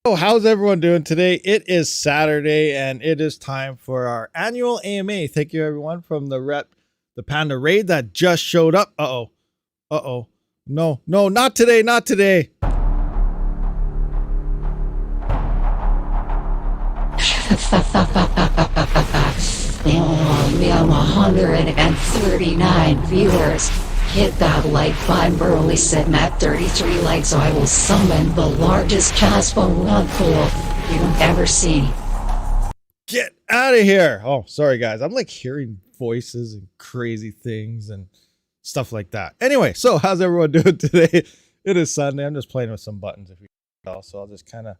Oh, how's everyone doing today? It is Saturday and it is time for our annual AMA. Thank you everyone from the Panda Raid that just showed up. Uh-oh. No, not today, not today. We have 139 viewers. Hit that like button. We're only sitting at 33 likes, so I will summon the largest Caspo one pool you've ever seen. Get out of here. Oh, sorry guys. I'm like hearing voices and crazy things and stuff like that. Anyway, so how's everyone doing today? It is Sunday. I'm just playing with some buttons if you can, so I'll just kind of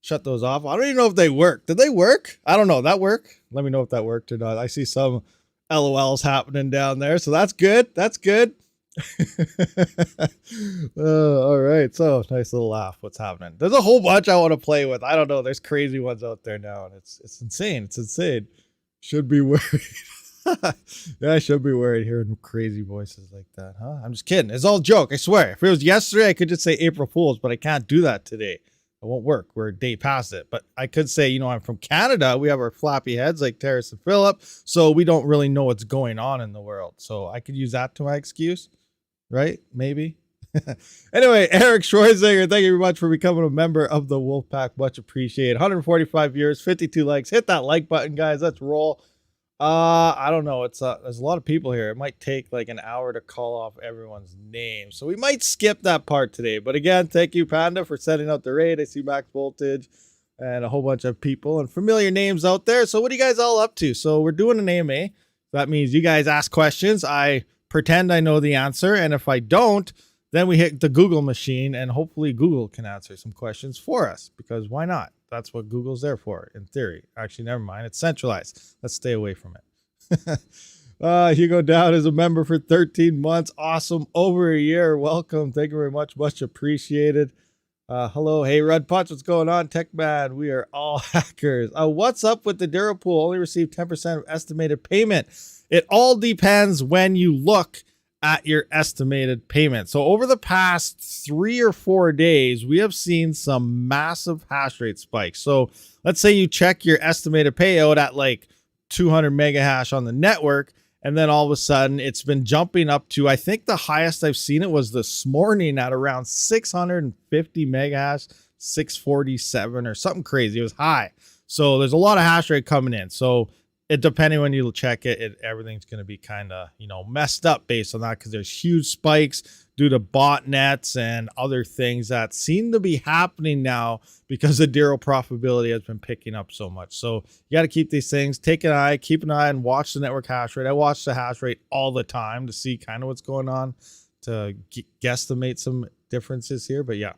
shut those off. I don't even know if they work. Did they work? I don't know. That work? Let me know if that worked or not. I see some LOLs happening down there, so that's good. That's good. All right, so nice little laugh. What's happening? There's a whole bunch I want to play with. I don't know, there's crazy ones out there now, and it's insane. Should be worried. Yeah, I should be worried hearing crazy voices like that, huh? I'm just kidding. It's all a joke, I swear. If it was yesterday, I could just say April Fools, but I can't do that today. It won't work. We're a day past it. But I could say, I'm from Canada. We have our flappy heads like Terrace and Phillip, so we don't really know what's going on in the world. So I could use that to my excuse. Right? Maybe. Anyway, Eric Schweizinger, thank you very much for becoming a member of the Wolfpack. Much appreciated. 145 viewers, 52 likes. Hit that like button, guys. Let's roll. I don't know. There's a lot of people here. It might take like an hour to call off everyone's name, so we might skip that part today. But again, thank you, Panda, for setting up the raid. I see Max Voltage and a whole bunch of people and familiar names out there. So what are you guys all up to? So we're doing an AMA. That means you guys ask questions. I pretend I know the answer, and if I don't, then we hit the Google machine, and hopefully Google can answer some questions for us, because why not? That's what Google's there for, in theory. Actually, never mind. It's centralized. Let's stay away from it. Hugo Down is a member for 13 months. Awesome. Over a year. Welcome. Thank you very much. Much appreciated. Hello. Hey, Red Punch. What's going on? Tech Man. We are all hackers. What's up with the Duro pool? Only received 10% of estimated payment. It all depends when you look at your estimated payment. So over the past 3 or 4 days, we have seen some massive hash rate spikes. So let's say you check your estimated payout at like 200 mega hash on the network, and then all of a sudden it's been jumping up to, I think the highest I've seen it was this morning at around 650 mega hash, 647 or something crazy. It was high. So there's a lot of hash rate coming in. So it, depending when you check it, everything's going to be kind of, messed up based on that, because there's huge spikes due to botnets and other things that seem to be happening now because the Duro profitability has been picking up so much. So you got to keep these things, keep an eye and watch the network hash rate. I watch the hash rate all the time to see kind of what's going on, to guesstimate some differences here. But yeah.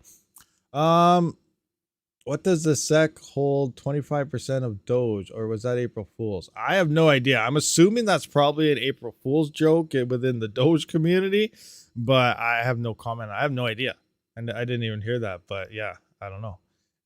What does the SEC hold 25% of Doge, or was that April Fool's? I have no idea. I'm assuming that's probably an April Fool's joke within the Doge community, but I have no comment. I have no idea. And I didn't even hear that, but yeah, I don't know.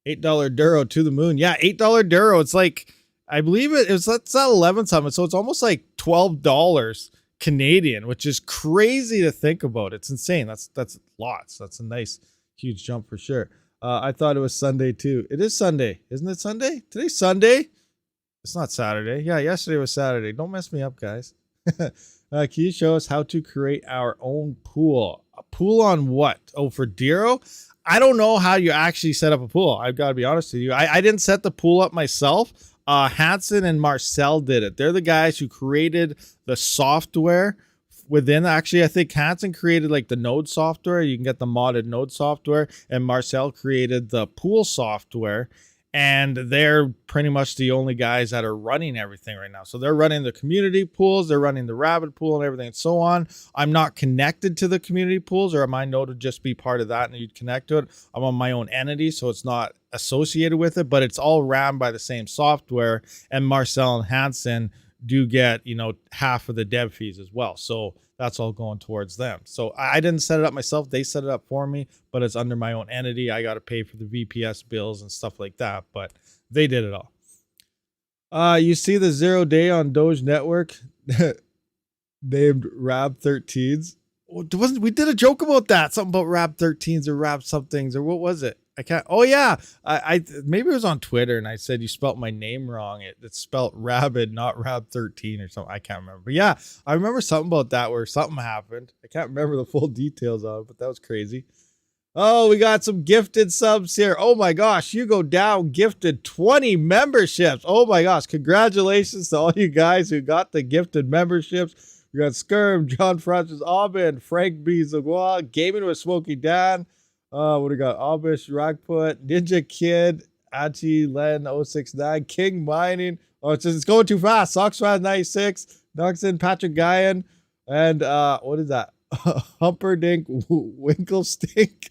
$8 Duro to the moon. Yeah, $8 Duro. It's like, I believe it's at 11 something. So it's almost like $12 Canadian, which is crazy to think about. It's insane. That's lots. That's a nice, huge jump for sure. I thought it was Sunday too. It is Sunday. Isn't it Sunday? Today's Sunday. It's not Saturday. Yeah, yesterday was Saturday. Don't mess me up, guys. Can you show us how to create our own pool? A pool on what? Oh, for Duro? I don't know how you actually set up a pool. I've got to be honest with you. I didn't set the pool up myself. Hansen and Marcel did it. They're the guys who created the software within. Actually, I think Hansen created like the node software. You can get the modded node software, and Marcel created the pool software, and they're pretty much the only guys that are running everything right now. So they're running the community pools, they're running the Rabid pool and everything and so on. I'm not connected to the community pools, or my node would just be part of that and you'd connect to it. I'm on my own entity, so it's not associated with it, but it's all ran by the same software, and Marcel and Hansen do get, half of the dev fees as well. So that's all going towards them. So I didn't set it up myself. They set it up for me, but it's under my own entity. I got to pay for the VPS bills and stuff like that, but they did it all. You see the 0 day on Doge Network named Rab 13s. We did a joke about that. Something about Rab 13s or Rab somethings, or what was it? I can't. Oh yeah, I maybe it was on Twitter and I said you spelt my name wrong. It's spelt Rabid, not Rab13 or something. I can't remember. But yeah, I remember something about that where something happened. I can't remember the full details of it, but that was crazy. Oh, we got some gifted subs here. Oh my gosh, you go down gifted 20 memberships. Oh my gosh, congratulations to all you guys who got the gifted memberships. We got Skirm, John Francis Aubin, Frank B. Zagua, Gaming with Smokey Dan. What do we got? Abish, Ragput, Ninja Kid, Achi, Len, 069, King Mining. Oh, it's going too fast. Soxfast 96, Noxon, Patrick Guyan, and what is that? Humperdink Winklestink.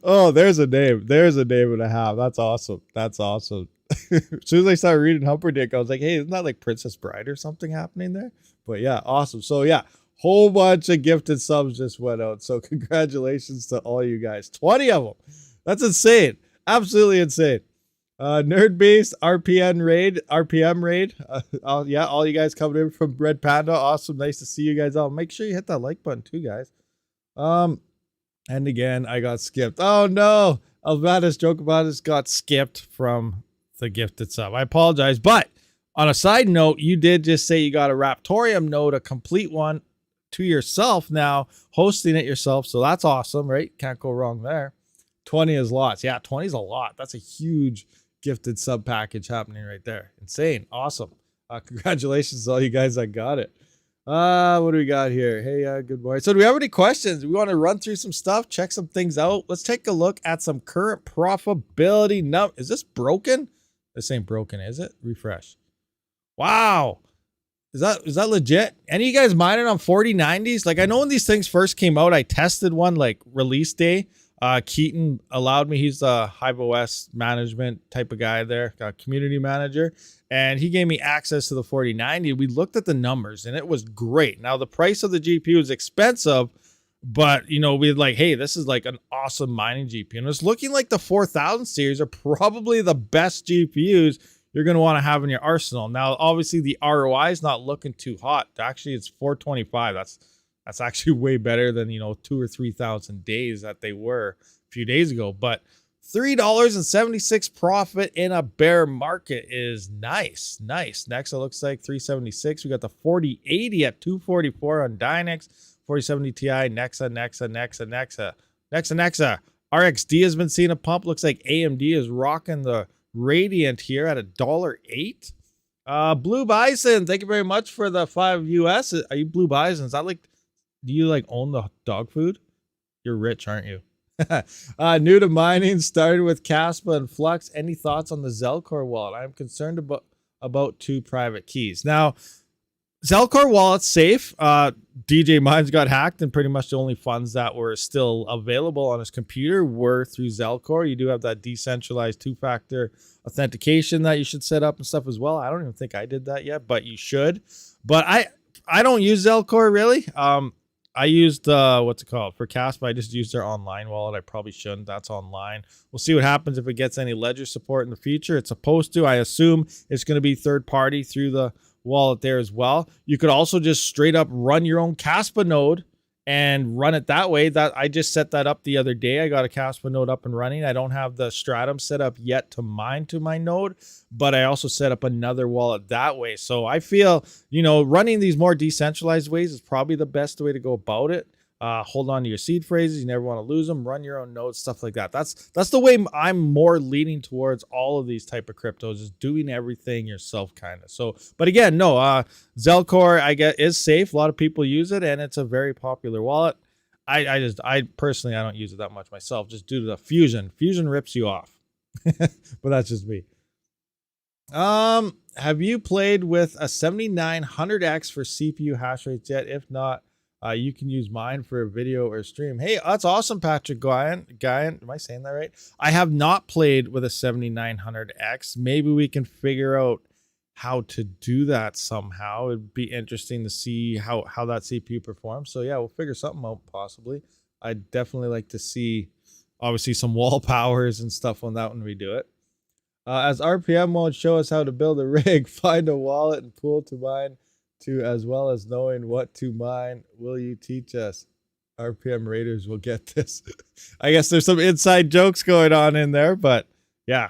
Oh, there's a name. There's a name and a half. That's awesome. That's awesome. As soon as I started reading Humperdink, I was like, hey, isn't that like Princess Bride or something happening there? But yeah, awesome. So yeah, whole bunch of gifted subs just went out. So congratulations to all you guys. 20 of them. That's insane. Absolutely insane. Nerd Base, RPM raid. Yeah, all you guys coming in from Red Panda. Awesome. Nice to see you guys all. Make sure you hit that like button too, guys. And again, I got skipped. Oh no. Alvanis Jokabanis got skipped from the gifted sub. I apologize. But on a side note, you did just say you got a Raptorium node, a complete one to yourself now, hosting it yourself. So that's awesome, right? Can't go wrong there. 20 is lots. Yeah, 20 is a lot. That's a huge gifted sub package happening right there. Insane. Awesome. Congratulations to all you guys that got it. What do we got here? Hey, good morning. So do we have any questions? We want to run through some stuff, check some things out. Let's take a look at some current profitability. Now, is this broken? This ain't broken, is it? Refresh. Wow. Is that legit? Any of you guys mining on 4090s? Like, I know when these things first came out, I tested one like release day. Keaton allowed me. He's the HiveOS management type of guy there, community manager, and he gave me access to the 4090. We looked at the numbers and it was great. Now the price of the GPU is expensive, but you know, we're like, hey, this is like an awesome mining GPU. And it's looking like the 4000 series are probably the best GPUs you're going to want to have in your arsenal. Now, obviously the ROI is not looking too hot. Actually, it's 425. That's actually way better than, you know, 2,000 or 3,000 days that they were a few days ago. But $3.76 profit in a bear market is nice. Nice. Next, it looks like 376. We got the 4080 at 244 on Dynex, 4070 Ti, Nexa. RXD has been seeing a pump. Looks like AMD is rocking the Radiant here at $1.08. Blue Bison, thank you very much for the 5 US. Are you Blue Bison? Is that like, do you like own the dog food? You're rich, aren't you? New to mining, started with Caspa and Flux. Any thoughts on the Zelcore wallet? I'm concerned about 2 private keys. Now, Zelcore wallet's safe. DJ Mines got hacked, and pretty much the only funds that were still available on his computer were through Zelcore. You do have that decentralized 2-factor authentication that you should set up and stuff as well. I don't even think I did that yet, but you should. But I don't use Zelcore really. I used what's it called for Caspa. I just used their online wallet. I probably shouldn't. That's online. We'll see what happens if it gets any ledger support in the future. It's supposed to. I assume it's going to be third party through the wallet there as well. You could also just straight up run your own Caspa node and run it that way. That I just set that up the other day. I got a Caspa node up and running. I don't have the Stratum set up yet to mine to my node, but I also set up another wallet that way. So I feel, you know, running these more decentralized ways is probably the best way to go about it. Hold on to your seed phrases. You never want to lose them. Run your own nodes, stuff like that. That's the way I'm more leaning towards all of these type of cryptos, is doing everything yourself kind of. So, but again, no, Zelcore, I get, is safe. A lot of people use it, and it's a very popular wallet. I personally, I don't use it that much myself, just due to the Fusion. Fusion rips you off, but that's just me. Have you played with a 7900X for CPU hash rates yet? If not, you can use mine for a video or stream. Hey, that's awesome, Patrick Guyan. Am I saying that right? I have not played with a 7900X. Maybe we can figure out how to do that somehow. It'd be interesting to see how that CPU performs. So yeah, we'll figure something out possibly. I'd definitely like to see, obviously, some wall powers and stuff on that when we do it. As RPM won't show us how to build a rig, find a wallet and pool to mine to, as well as knowing what to mine. Will you teach us? RPM Raiders will get this. I guess there's some inside jokes going on in there, but yeah,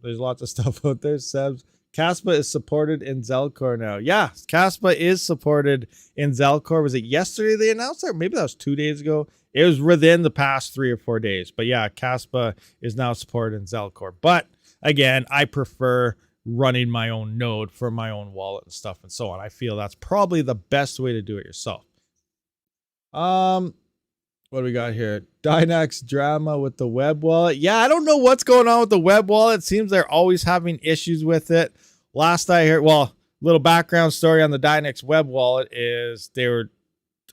there's lots of stuff out there. Sebs, Caspa is supported in Zelcore now. Yeah, Caspa is supported in Zelcore. Was it yesterday they announced that? Maybe that was 2 days ago. It was within the past 3 or 4 days. But yeah, Caspa is now supported in Zelcore. But again, I prefer running my own node for my own wallet and stuff and so on. I feel that's probably the best way to do it yourself. What do we got here? Dynax drama with the web wallet. Yeah, I don't know what's going on with the web wallet. It seems they're always having issues with it. Last I heard, well, little background story on the Dynax web wallet is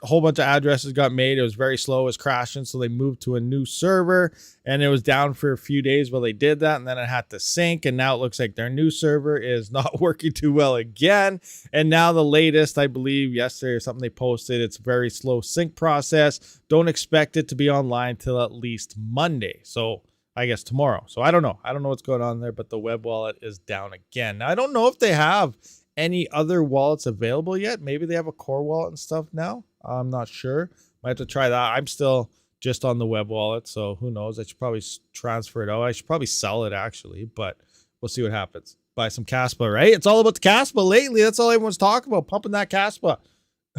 a whole bunch of addresses got made. It was very slow. It was crashing. So they moved to a new server and it was down for a few days while they did that. And then it had to sync. And now it looks like their new server is not working too well again. And now the latest, I believe yesterday or something they posted, it's a very slow sync process. Don't expect it to be online till at least Monday. So I guess tomorrow. So I don't know. I don't know what's going on there, but the web wallet is down again. Now I don't know if they have any other wallets available yet. Maybe they have a core wallet and stuff now. I'm not sure. Might have to try that. I'm still just on the web wallet, so who knows? I should probably transfer it out. I should probably sell it actually, but we'll see what happens. Buy some Caspa, right? It's all about the Caspa lately. That's all everyone's talking about, pumping that Caspa.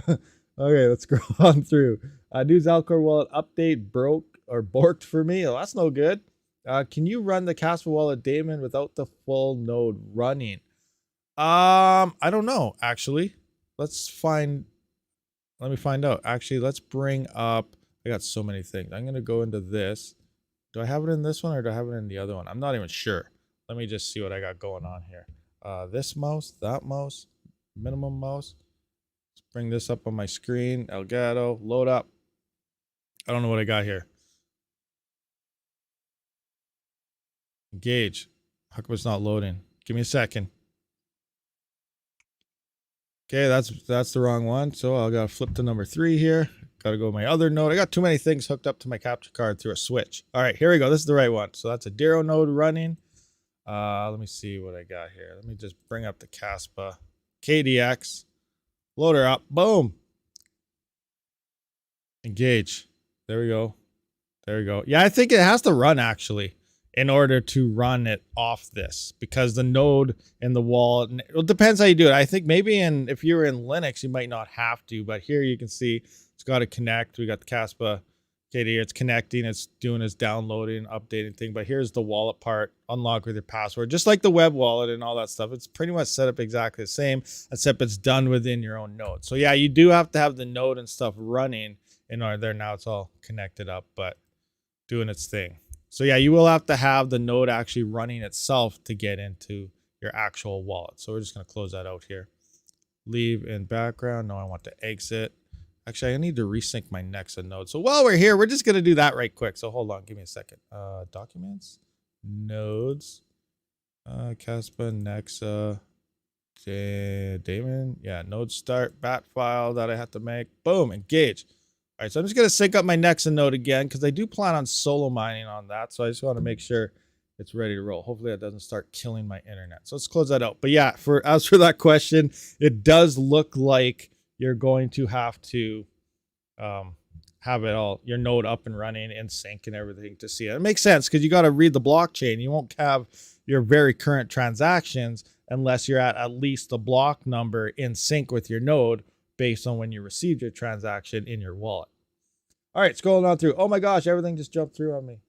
Okay, let's scroll on through. New Zelcore wallet update broke or borked for me. Oh, that's no good. Can you run the Caspa wallet daemon without the full node running? I don't know, actually. Let me find out. Actually, let's bring up, I got so many things. I'm going to go into this. Do I have it in this one or do I have it in the other one? I'm not even sure. Let me just see what I got going on here. This mouse, that mouse, minimum mouse. Let's bring this up on my screen. Elgato, load up. I don't know what I got here. Engage. How come it's not loading? Give me a second. Okay, that's the wrong one. So I gotta flip to number 3 here. Gotta go to my other node. I got too many things hooked up to my capture card through a switch. All right, here we go. This is the right one. So that's a Dero node running. Let me see what I got here. Let me just bring up the Caspa KDX. Load her up. Boom. Engage. There we go. There we go. Yeah, I think it has to run actually in order to run it off this, because the node and the wallet, it depends how you do it. I think maybe if you're in Linux, you might not have to, but here you can see it's got to connect. We got the Caspa KD, it's connecting, it's doing its downloading, updating thing, but here's the wallet part, unlock with your password, just like the web wallet and all that stuff. It's pretty much set up exactly the same, except it's done within your own node. So yeah, you do have to have the node and stuff running in order. There, now it's all connected up, but doing its thing. So yeah, you will have to have the node actually running itself to get into your actual wallet. So we're just going to close that out here. Leave in background. No, I want to exit. Actually, I need to resync my Nexa node. So while we're here, we're just going to do that right quick. So hold on, give me a second. Documents, nodes, Caspa, Nexa, daemon. Yeah, node start, bat file that I have to make. Boom, engage. All right, so I'm just going to sync up my Nexa node again because I do plan on solo mining on that. So I just want to make sure it's ready to roll. Hopefully that doesn't start killing my internet. So let's close that out. But yeah, as for that question, it does look like you're going to have to have it all, your node up and running in sync and everything to see it. It makes sense because you got to read the blockchain. You won't have your very current transactions unless you're at least the block number in sync with your node based on when you received your transaction in your wallet. All right, scrolling on through. Oh my gosh, everything just jumped through on me.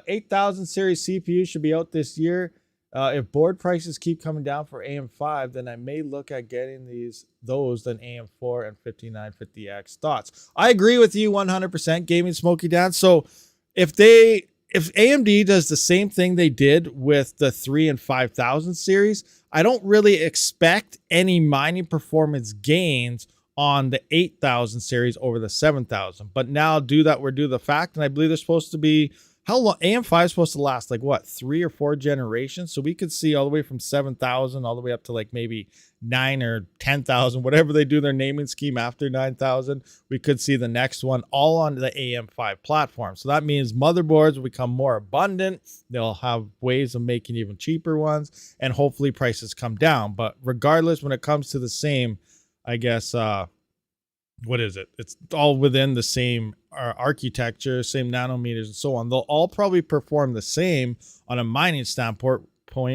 8000 series CPU should be out this year. If board prices keep coming down for AM5, then I may look at getting those than AM4 and 5950X. Thoughts? I agree with you 100%, Gaming Smoky Dan. So if AMD does the same thing they did with the 3 and 5000 series, I don't really expect any mining performance gains on the 8000 series over the 7000. But now we're due the fact, and I believe they're supposed to be, how long? AM5 is supposed to last like what, 3 or 4 generations? So we could see all the way from 7,000 all the way up to like maybe 9 or 10,000, whatever they do their naming scheme after 9,000. We could see the next one all on the AM5 platform. So that means motherboards will become more abundant. They'll have ways of making even cheaper ones, and hopefully prices come down. But regardless, when it comes to the same, I guess, what is it? It's all within the same architecture, same nanometers and so on. They'll all probably perform the same on a mining standpoint,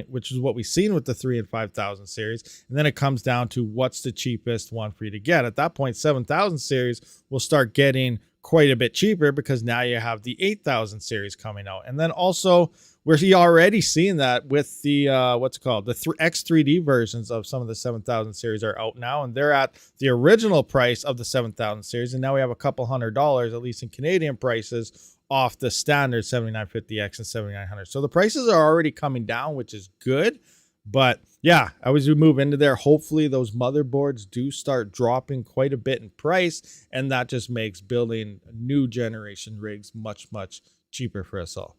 which is what we've seen with the 3 and 5,000 series. And then it comes down to what's the cheapest one for you to get. At that point, 7,000 series will start getting quite a bit cheaper because now you have the 8,000 series coming out. And then also we're already seeing that with the what's it called, the X3D versions of some of the 7,000 series are out now, and they're at the original price of the 7,000 series, and now we have a couple $100, at least in Canadian prices, off the standard 7950X and 7900. So the prices are already coming down, which is good. But yeah, as we move into there, hopefully those motherboards do start dropping quite a bit in price, and that just makes building new generation rigs much cheaper for us all.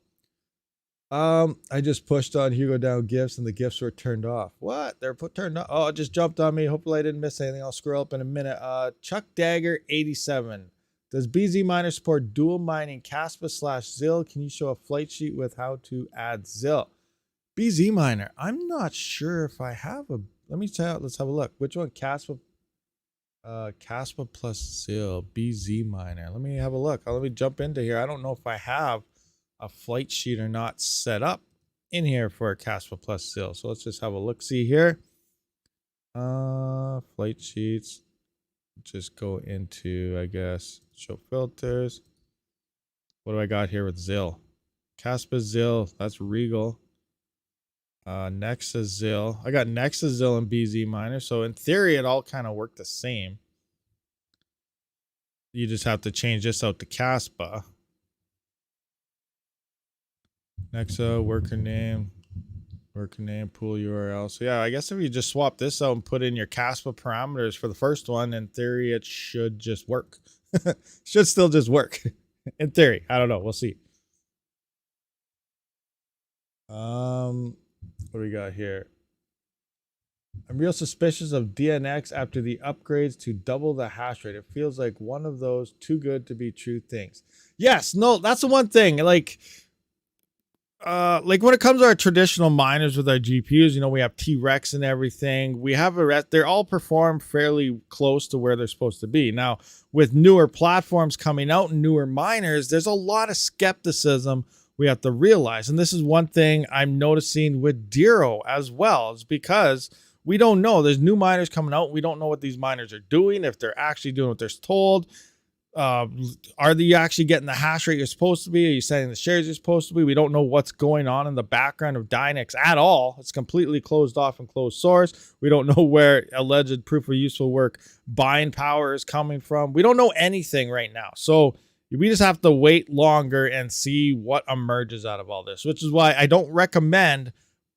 I just pushed on Hugo down gifts and the gifts were turned off. What? They're turned off. Oh, it just jumped on me. Hopefully I didn't miss anything. I'll scroll up in a minute. Chuck Dagger 87. Does BZMiner support dual mining Caspa / ZIL? Can you show a flight sheet with how to add ZIL? BZMiner. I'm not sure if I have a. Let me tell you. Let's have a look. Which one? Caspa plus ZIL. BZMiner. Let me have a look. Let me jump into here. I don't know if I have a flight sheet or not set up in here for Caspa plus ZIL. So let's just have a look see here. Flight sheets. Just go into, I guess, show filters. What do I got here with ZIL? Caspa ZIL, that's Regal. Nexa ZIL. I got Nexa ZIL and BZMiner. So in theory, it all kind of worked the same. You just have to change this out to Caspa. Nexa, worker name, pool URL. So yeah, I guess if you just swap this out and put in your Caspa parameters for the first one, in theory, it should just work. Should still just work. In theory. I don't know. We'll see. What do we got here? I'm real suspicious of DNX after the upgrades to double the hash rate. It feels like one of those too good to be true things. Yes, no, that's the one thing. Like when it comes to our traditional miners with our GPUs, you know, we have T-Rex and everything. We have they're all perform fairly close to where they're supposed to be. Now, with newer platforms coming out and newer miners, there's a lot of skepticism we have to realize. And this is one thing I'm noticing with Dero as well, is because we don't know. There's new miners coming out. We don't know what these miners are doing, if they're actually doing what they're told. Are you actually getting the hash rate you're supposed to be? Are you setting the shares you're supposed to be? We don't know what's going on in the background of Dynex at all. It's completely closed off and closed source. We don't know where alleged proof of useful work buying power is coming from. We don't know anything right now. So we just have to wait longer and see what emerges out of all this, which is why I don't recommend,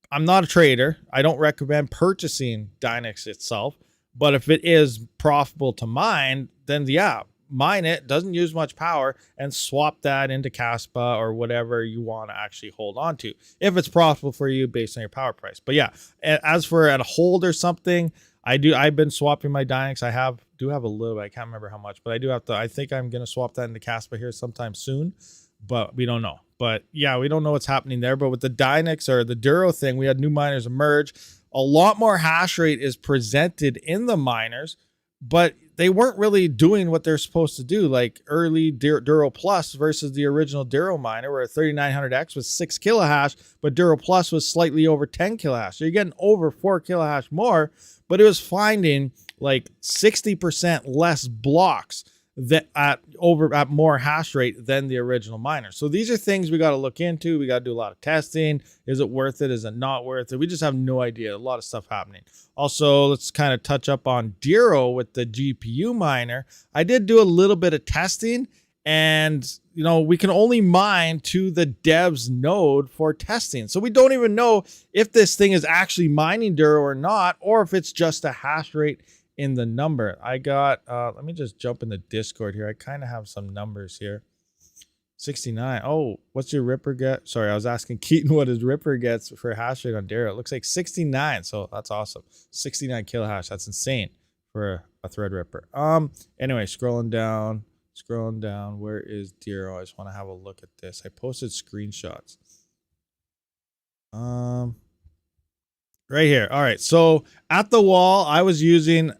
I'm not a trader. I don't recommend purchasing Dynex itself, but if it is profitable to mine, then yeah, mine it, doesn't use much power, and swap that into Caspa or whatever you want to actually hold on to if it's profitable for you based on your power price. But yeah, as for at a hold or something, I've been swapping my Dynex. Do have a little bit, I can't remember how much, but I do have to. I think I'm gonna swap that into Caspa here sometime soon, but we don't know. But yeah, we don't know what's happening there. But with the Dynex or the Duro thing, we had new miners emerge. A lot more hash rate is presented in the miners, but they weren't really doing what they're supposed to do, like early Duro Plus versus the original Duro miner, where 3900X was 6 kilohash, but Duro Plus was slightly over 10 kilohash. So you're getting over 4 kilohash more, but it was finding like 60% less blocks that at more hash rate than the original miner. So these are things we got to look into. We got to do a lot of testing. Is it worth it? Is it not worth it? We just have no idea. A lot of stuff happening. Also, let's kind of touch up on Dero with the GPU miner. I did do a little bit of testing, and you know, we can only mine to the devs node for testing. So we don't even know if this thing is actually mining Dero or not, or if it's just a hash rate in the number. I got, let me just jump in the Discord here. I kind of have some numbers here. 69. Oh, what's your Ripper get? Sorry, I was asking Keaton what his Ripper gets for hash rate on Dero. It looks like 69. So that's awesome. 69 kilohash. That's insane for a Threadripper. Anyway, scrolling down. Where is Dero? I just want to have a look at this. I posted screenshots. Right here. All right. So at the wall, I was using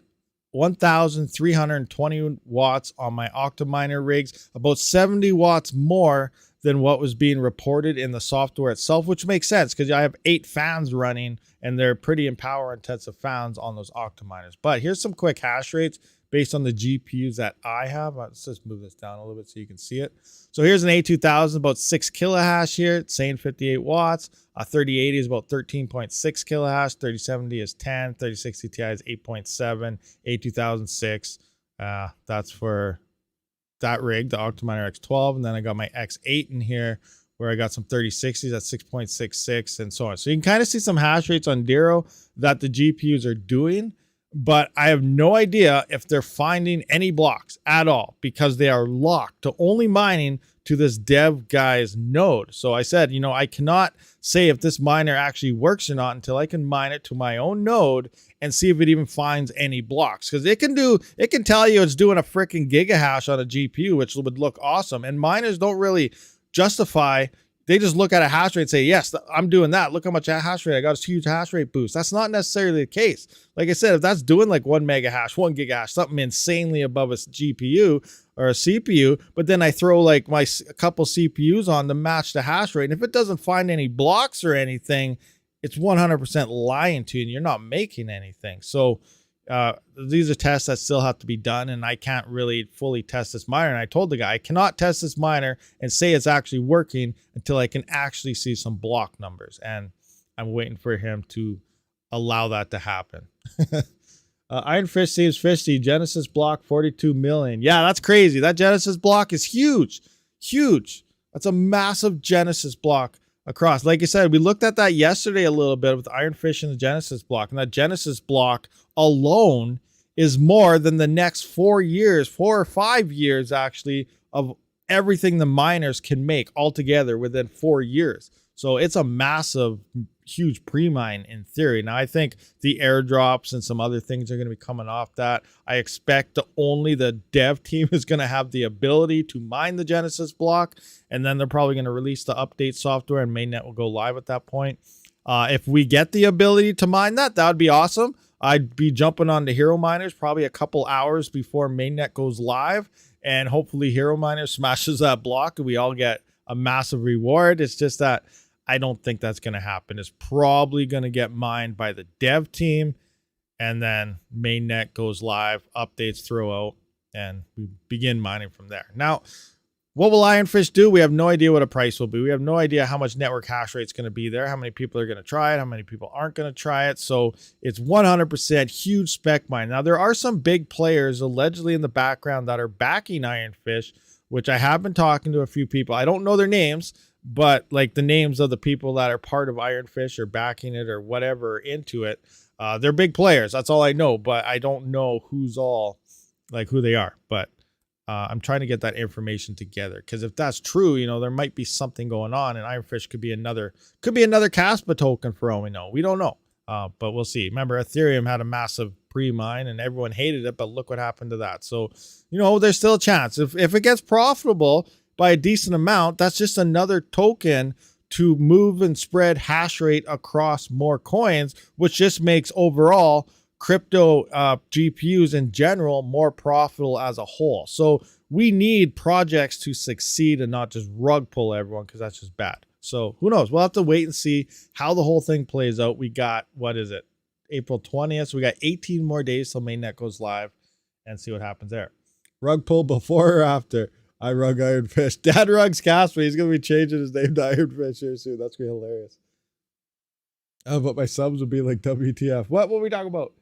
1,320 watts on my OCTOMINER rigs, about 70 watts more than what was being reported in the software itself, which makes sense because I have 8 fans running and they're pretty power intensive fans on those OCTOMINERs. But here's some quick hash rates based on the GPUs that I have. Let's just move this down a little bit so you can see it. So here's an A2000, about 6 kilohash here. It's saying 58 watts. 3080 is about 13.6 kilohash. 3070 is 10. 3060 Ti is 8.7. A2000 6. That's for that rig, the OCTOMINER X12. And then I got my X8 in here where I got some 3060s at 6.66 and so on. So you can kind of see some hash rates on Dero that the GPUs are doing, but I have no idea if they're finding any blocks at all because they are locked to only mining to this dev guy's node. So I said, you know, I cannot say if this miner actually works or not until I can mine it to my own node and see if it even finds any blocks. Because it can tell you it's doing a freaking gigahash on a GPU, which would look awesome. And miners don't really justify, they just look at a hash rate and say, yes, I'm doing that. Look how much hash rate I got, this huge hash rate boost. That's not necessarily the case. Like I said, if that's doing like 1 mega hash, 1 gigahash, something insanely above a GPU or a CPU, but then I throw like a couple CPUs on to match the hash rate, and if it doesn't find any blocks or anything, it's 100% lying to you and you're not making anything. So these are tests that still have to be done, and I can't really fully test this miner. And I told the guy I cannot test this miner and say it's actually working until I can actually see some block numbers, and I'm waiting for him to allow that to happen. Ironfish seems fishy. Genesis block 42 million. Yeah, that's crazy. That Genesis block is huge. That's a massive Genesis block across. Like I said, we looked at that yesterday a little bit with Ironfish and the Genesis block, and that Genesis block alone is more than the next 4 or 5 years actually of everything the miners can make altogether within 4 years. So it's a massive, huge pre-mine in theory. Now I think the airdrops and some other things are going to be coming off that. I expect only the dev team is going to have the ability to mine the Genesis block, and then they're probably going to release the update software and mainnet will go live at that point. If we get the ability to mine that would be awesome. I'd be jumping on the Hero Miners probably a couple hours before mainnet goes live, and hopefully Hero Miner smashes that block and we all get a massive reward. It's just that I don't think that's going to happen. It's probably going to get mined by the dev team, and then mainnet goes live, updates throw out, and we begin mining from there. Now, what will Ironfish do? We have no idea what a price will be. We have no idea how much network hash rate is going to be there, how many people are going to try it, how many people aren't going to try it. So it's 100% huge spec mine. Now, there are some big players allegedly in the background that are backing Ironfish, which I have been talking to a few people. I don't know their names, but like the names of the people that are part of Ironfish or backing it or whatever into it, they're big players. That's all I know, but I don't know who's all, like who they are. But I'm trying to get that information together, because if that's true, you know, there might be something going on, and Ironfish could be another Caspa token for all we know. We don't know, but we'll see. Remember, Ethereum had a massive pre-mine and everyone hated it, but look what happened to that. So, you know, there's still a chance. If it gets profitable by a decent amount, that's just another token to move and spread hash rate across more coins, which just makes overall crypto GPUs in general more profitable as a whole. So we need projects to succeed and not just rug pull everyone, because that's just bad. So who knows? We'll have to wait and see how the whole thing plays out. We got, what is it, April 20th. So we got 18 more days till mainnet goes live, and see what happens there. Rug pull before or after? I rug Ironfish. Dad rugs Casper. He's going to be changing his name to Ironfish here soon. That's going to be hilarious. Oh, but my subs would be like WTF. What were we talking about?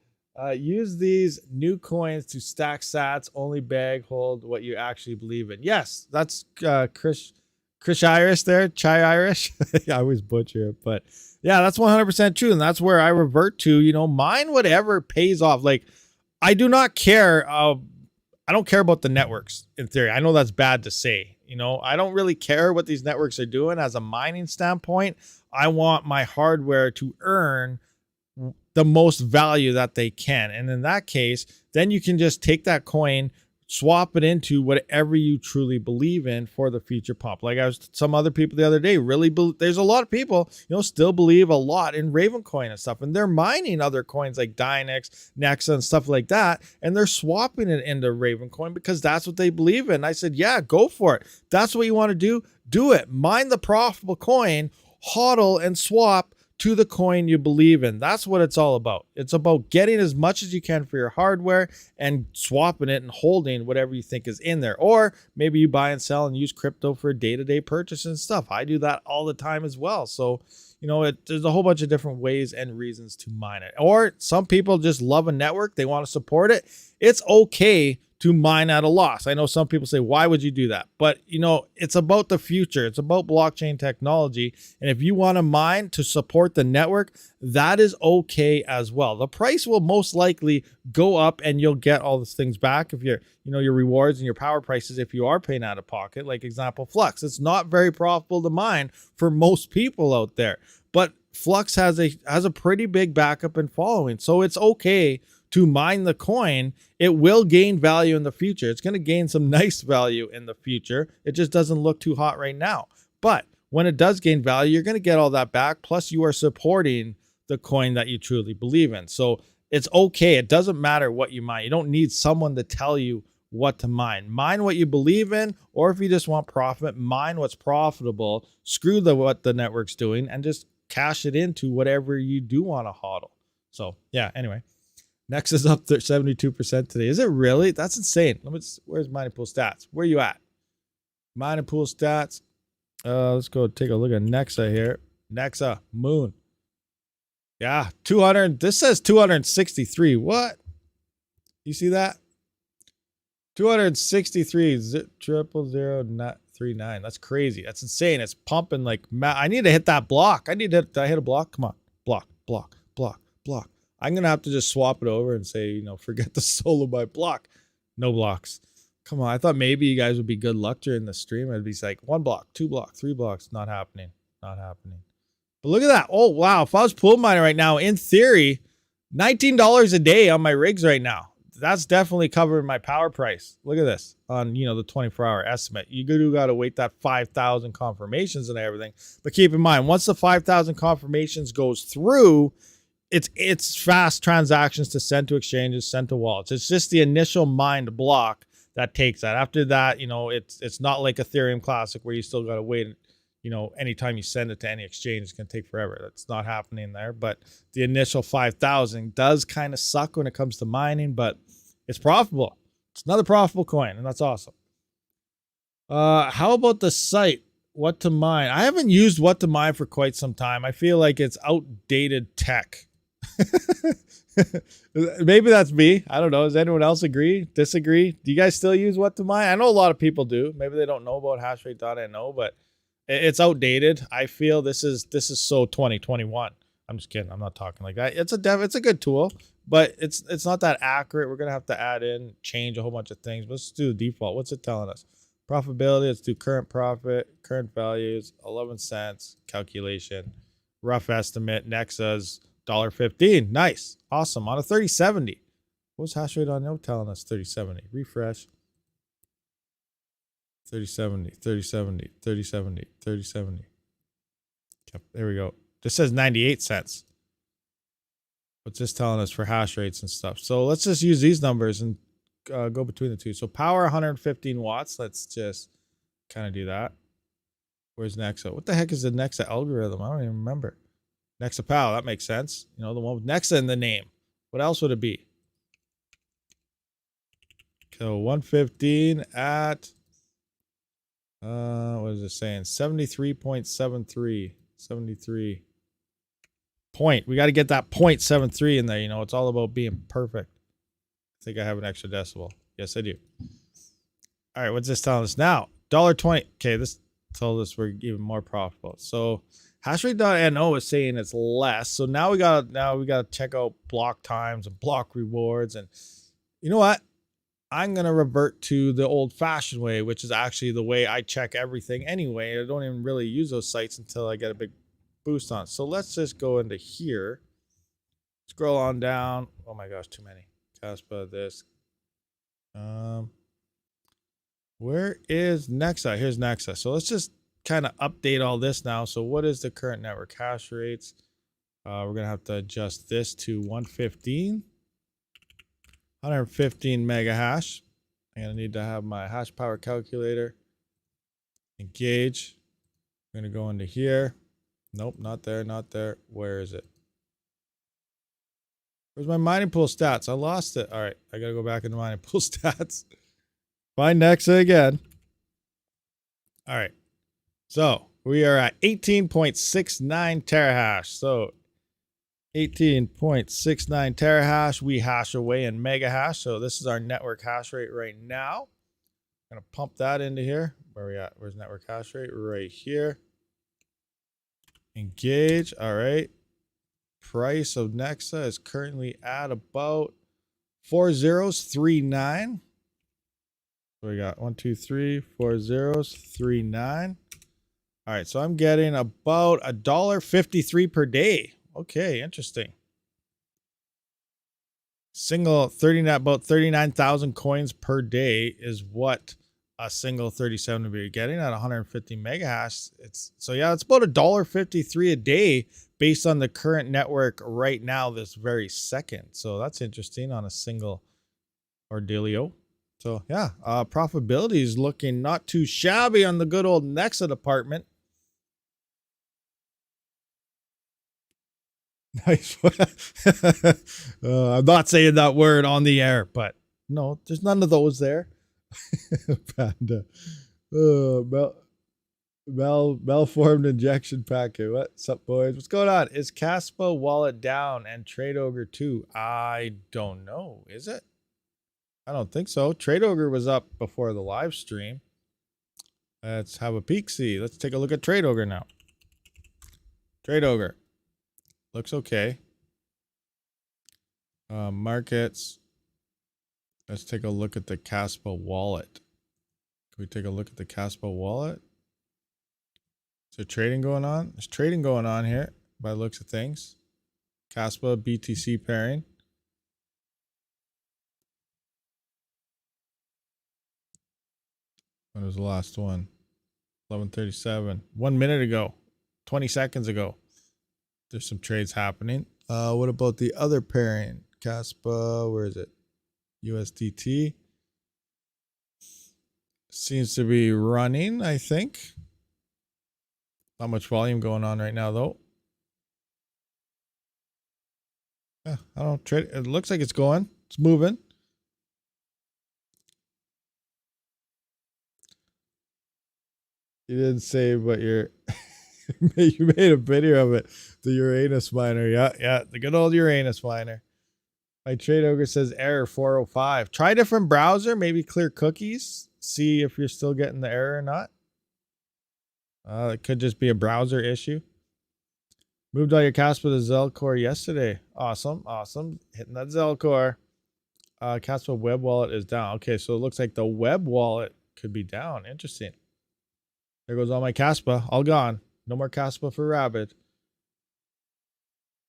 Use these new coins to stack sats. Only bag hold what you actually believe in. Yes, that's Chris Irish there. Chai Irish. I always butcher it. But yeah, that's 100% true. And that's where I revert to, you know, mine whatever pays off. Like, I do not care. I don't care about the networks in theory. I know that's bad to say. You know, I don't really care what these networks are doing as a mining standpoint. I want my hardware to earn the most value that they can. And in that case, then you can just take that coin, swap it into whatever you truly believe in for the future pump. Like I was some other people the other day, there's a lot of people, still believe a lot in Ravencoin and stuff, and they're mining other coins like Dynex, Nexa, and stuff like that, and they're swapping it into Ravencoin because that's what they believe in. I said, yeah, go for it. That's what you want to do it. Mine the profitable coin, hodl and swap to the coin you believe in. That's what it's all about. It's about getting as much as you can for your hardware and swapping it and holding whatever you think is in there. Or maybe you buy and sell and use crypto for day-to-day purchase and stuff. I do that all the time as well. So, there's a whole bunch of different ways and reasons to mine it. Or some people just love a network. They want to support it. It's okay to mine at a loss. I know some people say, why would you do that? But, it's about the future. It's about blockchain technology. And if you want to mine to support the network, that is okay as well. The price will most likely go up and you'll get all these things back if your rewards and your power prices, if you are paying out of pocket, like example, Flux. It's not very profitable to mine for most people out there, but Flux has a pretty big backup and following. So it's okay to mine the coin. It will gain value in the future. It's going to gain some nice value in the future. It just doesn't look too hot right now. But when it does gain value, you're going to get all that back. Plus you are supporting the coin that you truly believe in. So it's okay. It doesn't matter what you mine. You don't need someone to tell you what to mine. Mine what you believe in, or if you just want profit, mine what's profitable. Screw what the network's doing and just cash it into whatever you do want to hodl. So yeah, anyway. Next is up 72% today. Is it really? That's insane. Where's mining pool stats? Where are you at? Mining pool stats. Let's go take a look at Nexa here. Nexa, Moon. Yeah, 200. This says 263. What? You see that? 263 00039. That's crazy. That's insane. It's pumping like I need to hit that block. Did I hit a block? Come on. Block. I'm going to have to just swap it over and say, forget the solo by block. No blocks. Come on. I thought maybe you guys would be good luck during the stream. It'd be like 1 block, 2 block, 3 blocks. Not happening. Not happening. But look at that. Oh, wow. If I was pool mining right now, in theory, $19 a day on my rigs right now. That's definitely covering my power price. Look at this on, the 24-hour estimate. You got to wait that 5,000 confirmations and everything. But keep in mind, once the 5,000 confirmations goes through, it's fast transactions to send to exchanges, send to wallets. It's just the initial mined block that takes that. After that, it's not like Ethereum Classic where you still got to wait. Anytime you send it to any exchange, it's going to take forever. That's not happening there. But the initial 5,000 does kind of suck when it comes to mining, but it's profitable. It's another profitable coin, and that's awesome. How about the site? What to mine? I haven't used What to Mine for quite some time. I feel like it's outdated tech. Maybe that's me. I don't know. Does anyone else agree? Disagree? Do you guys still use What to Mine? I know a lot of people do. Maybe they don't know about hashrate.no, but it's outdated. I feel this is so 2021. I'm just kidding. I'm not talking like that. It's a good tool, but it's not that accurate. We're gonna have to add in, change a whole bunch of things. Let's do the default. What's it telling us? Profitability. Let's do current profit, current values, 11 cents calculation, rough estimate. Nexa's $1.15. Nice. Awesome. On a 3070. What was hash rate on no telling us? 3070. Refresh. 3070, 3070, 3070, 3070. Yep, there we go. This says 98 cents. What's this telling us for hash rates and stuff? So let's just use these numbers and go between the two. So power 115 watts. Let's just kind of do that. Where's Nexa? What the heck is the Nexa algorithm? I don't even remember. Nexa Pow, that makes sense. The one with Nexa in the name. What else would it be? So 115 at what is it saying? 73.73. 73 point. We got to get that 0.73 in there. It's all about being perfect. I think I have an extra decimal. Yes, I do. All right, what's this telling us now? $1.20. Okay, this told us we're even more profitable. So hashrate.no is saying it's less. So now we gotta check out block times and block rewards. And you know what? I'm going to revert to the old-fashioned way, which is actually the way I check everything anyway. I don't even really use those sites until I get a big boost on it. So let's just go into here. Scroll on down. Oh my gosh, too many. Caspa, this. Where is Nexa? Here's Nexa. So let's just kind of update all this now. So what is the current network hash rates? We're going to have to adjust this to 115 mega hash. I'm going to need to have my hash power calculator. Engage. I'm going to go into here. Nope, not there, not there. Where is it? Where's my mining pool stats? I lost it. All right, I got to go back into mining pool stats. Find Nexa again. All right. So we are at 18.69 terahash. So 18.69 terahash. We hash away in mega hash. So this is our network hash rate right now. I'm going to pump that into here. Where are we at? Where's network hash rate? Right here. Engage. All right. Price of Nexa is currently at about 4039. So we got 1, 2, 3, 4 zeros, 3, 9. All right. So I'm getting about $1.53 per day. Okay, interesting. Single 39, about 39,000 coins per day is what a single 37 would be getting at 150 mega hash. It's about $1.53 a day based on the current network right now, this very second. So that's interesting on a single ordealio. So yeah, profitability is looking not too shabby on the good old Nexa department. Nice. I'm not saying that word on the air, but no, there's none of those there. Panda. Malformed injection packet. What's up, boys? What's going on? Is Caspa wallet down and Trade Ogre too? I don't know. Is it? I don't think so. Trade Ogre was up before the live stream. Let's have a peek. See. Let's take a look at Trade Ogre now. Trade Ogre. Looks okay. Markets. Let's take a look at the Caspa wallet. Can we take a look at the Caspa wallet? Is there trading going on? There's trading going on here by the looks of things. Caspa BTC pairing. When was the last one? 11:37. 1 minute ago. 20 seconds ago. There's some trades happening. What about the other pairing? Caspa, where is it? USDT. Seems to be running, I think. Not much volume going on right now, though. Yeah, I don't trade. It looks like it's going. It's moving. You didn't say, but you made a video of it. The Uranus miner. Yeah, the good old Uranus miner. My Trade Ogre says error 405. Try a different browser, maybe clear cookies. See if you're still getting the error or not. It could just be a browser issue. Moved all your Caspa to Zelcore yesterday. Awesome. Hitting that Zelcore. Caspa web wallet is down. Okay, so it looks like the web wallet could be down. Interesting. There goes all my Caspa. All gone. No more Caspa for Rabid.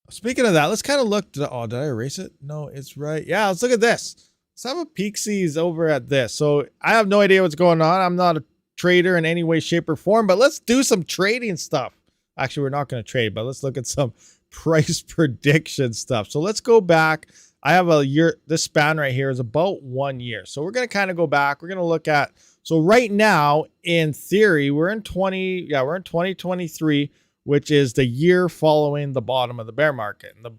Speaking of that, let's kind of look. Did I erase it? No, it's right. Yeah, let's look at this. Let's have a peek-sees over at this. So I have no idea what's going on. I'm not a trader in any way, shape, or form, but let's do some trading stuff. Actually, we're not going to trade, but let's look at some price prediction stuff. So let's go back. I have a year. This span right here is about 1 year. So we're going to kind of go back. We're going to look at, so right now, in theory, we're in 2023, which is the year following the bottom of the bear market. And the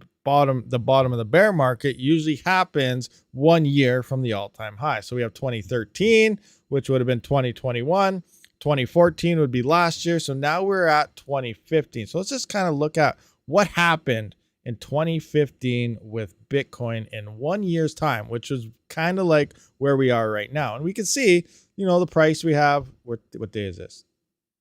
bottom of the bear market usually happens 1 year from the all-time high. So we have 2013, which would have been 2021. 2014 would be last year. So now we're at 2015. So let's just kind of look at what happened in 2015 with Bitcoin in 1 year's time, which is kind of like where we are right now. And we can see, the price we have. What day is this?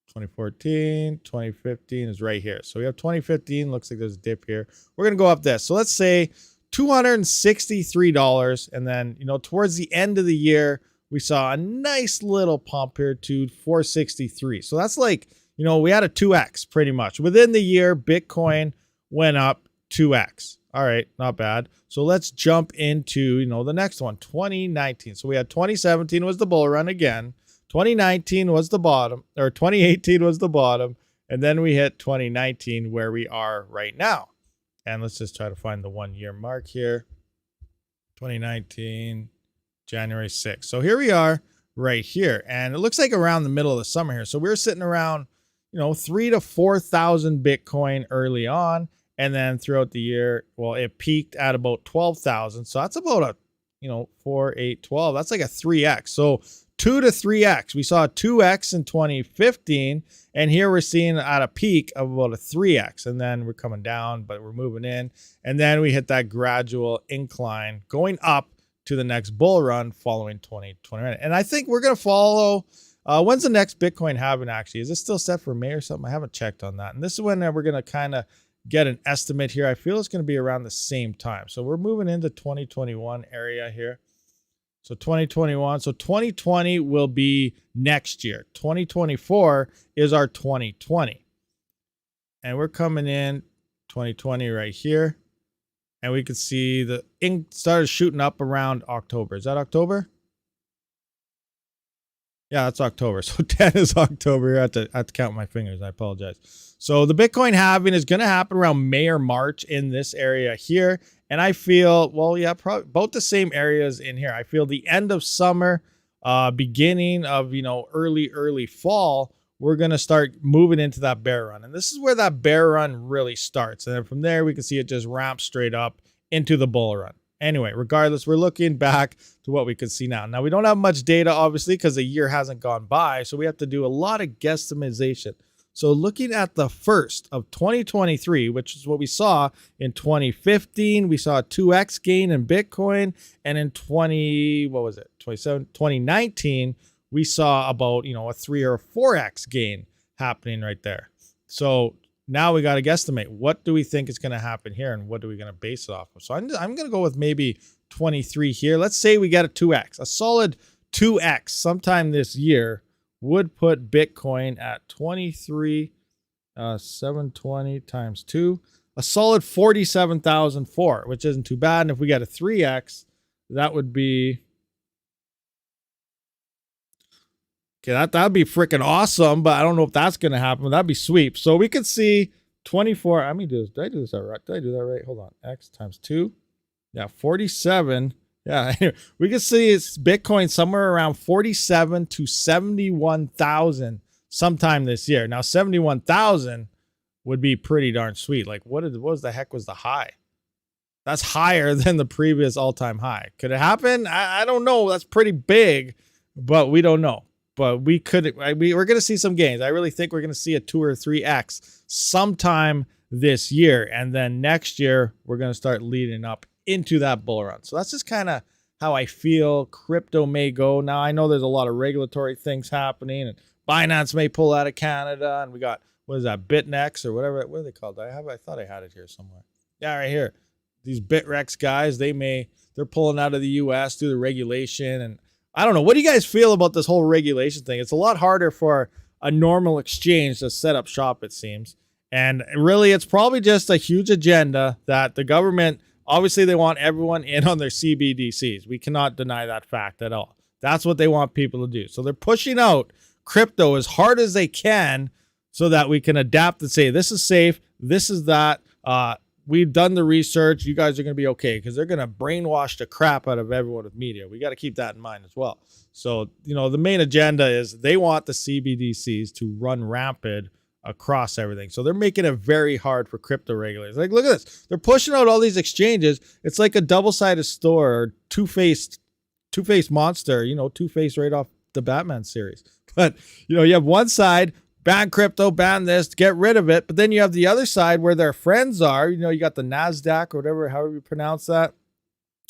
2014, 2015 is right here. So we have 2015. Looks like there's a dip here. We're going to go up this. So let's say $263. And then, towards the end of the year, we saw a nice little pump here to 463. So that's like, we had a 2x pretty much. Within the year, Bitcoin went up 2x. All right, not bad. So let's jump into, the next one, 2019. So we had 2017 was the bull run again. 2019 was the bottom, or 2018 was the bottom, and then we hit 2019 where we are right now. And let's just try to find the 1 year mark here. 2019, January 6th. So here we are right here. And it looks like around the middle of the summer here. So we were sitting around, 3,000 to 4,000 Bitcoin early on. And then throughout the year, well, it peaked at about 12,000. So that's about a, 4, 8, 12. That's like a 3x. So 2 to 3x. We saw a 2x in 2015. And here we're seeing at a peak of about a 3x. And then we're coming down, but we're moving in. And then we hit that gradual incline going up to the next bull run following 2020. And I think we're going to follow. When's the next Bitcoin halving actually? Is this still set for May or something? I haven't checked on that. And this is when we're going to kind of get an estimate here. I feel it's going to be around the same time. So we're moving into 2021 area here. So 2021. So 2020 will be next year. 2024 is our 2020. And we're coming in 2020 right here. And we can see the ink started shooting up around October. Is that October? Yeah, that's October. So 10 is October. I have to count my fingers. I apologize. So the Bitcoin halving is going to happen around May or March in this area here. And I feel, well, yeah, probably both the same areas in here. I feel the end of summer, beginning of, early fall, we're going to start moving into that bear run. And this is where that bear run really starts. And then from there, we can see it just ramp straight up into the bull run. Anyway, regardless, we're looking back to what we can see now. Now, we don't have much data, obviously, because the year hasn't gone by. So we have to do a lot of guesstimation. So looking at the first of 2023, which is what we saw in 2015, we saw a 2x gain in Bitcoin. And in 2019, we saw about, a 3 or 4x gain happening right there. So now we got to guesstimate. What do we think is going to happen here, and what are we going to base it off of? So I'm going to go with maybe 23 here. Let's say we get a 2x, a solid 2x sometime this year would put Bitcoin at 23, 720 times 2, a solid 47,004, which isn't too bad. And if we get a 3x, that would be, okay, that'd be freaking awesome, but I don't know if that's going to happen. That'd be sweet. So we could see 24. Let me do this. Did I do this right? Did I do that right? Hold on. X times 2. Yeah, 47. Yeah, we could see it's Bitcoin somewhere around 47 to 71,000 sometime this year. Now, 71,000 would be pretty darn sweet. Like, what was the heck was the high? That's higher than the previous all-time high. Could it happen? I don't know. That's pretty big, but we don't know. But we're going to see some gains. I really think we're going to see a 2 or 3x sometime this year. And then next year, we're going to start leading up into that bull run. So that's just kind of how I feel crypto may go. Now, I know there's a lot of regulatory things happening, and Binance may pull out of Canada. And we got, what is that, BitNex or whatever? What are they called? I thought I had it here somewhere. Yeah, right here. These BitRex guys, they're pulling out of the US due to regulation. And I don't know. What do you guys feel about this whole regulation thing? It's a lot harder for a normal exchange to set up shop, it seems. And really, it's probably just a huge agenda that the government, obviously, they want everyone in on their CBDCs. We cannot deny that fact at all. That's what they want people to do. So they're pushing out crypto as hard as they can so that we can adapt and say, this is safe, this is that. We've done the research. You guys are going to be okay, because they're going to brainwash the crap out of everyone with media. We got to keep that in mind as well. So, the main agenda is they want the CBDCs to run rampant across everything. So they're making it very hard for crypto regulators. Like, look at this. They're pushing out all these exchanges. It's like a double-sided store, or two-faced monster, Two-Face right off the Batman series. But, you have one side, ban crypto, ban this, get rid of it. But then you have the other side where their friends are. You got the NASDAQ or whatever, however you pronounce that.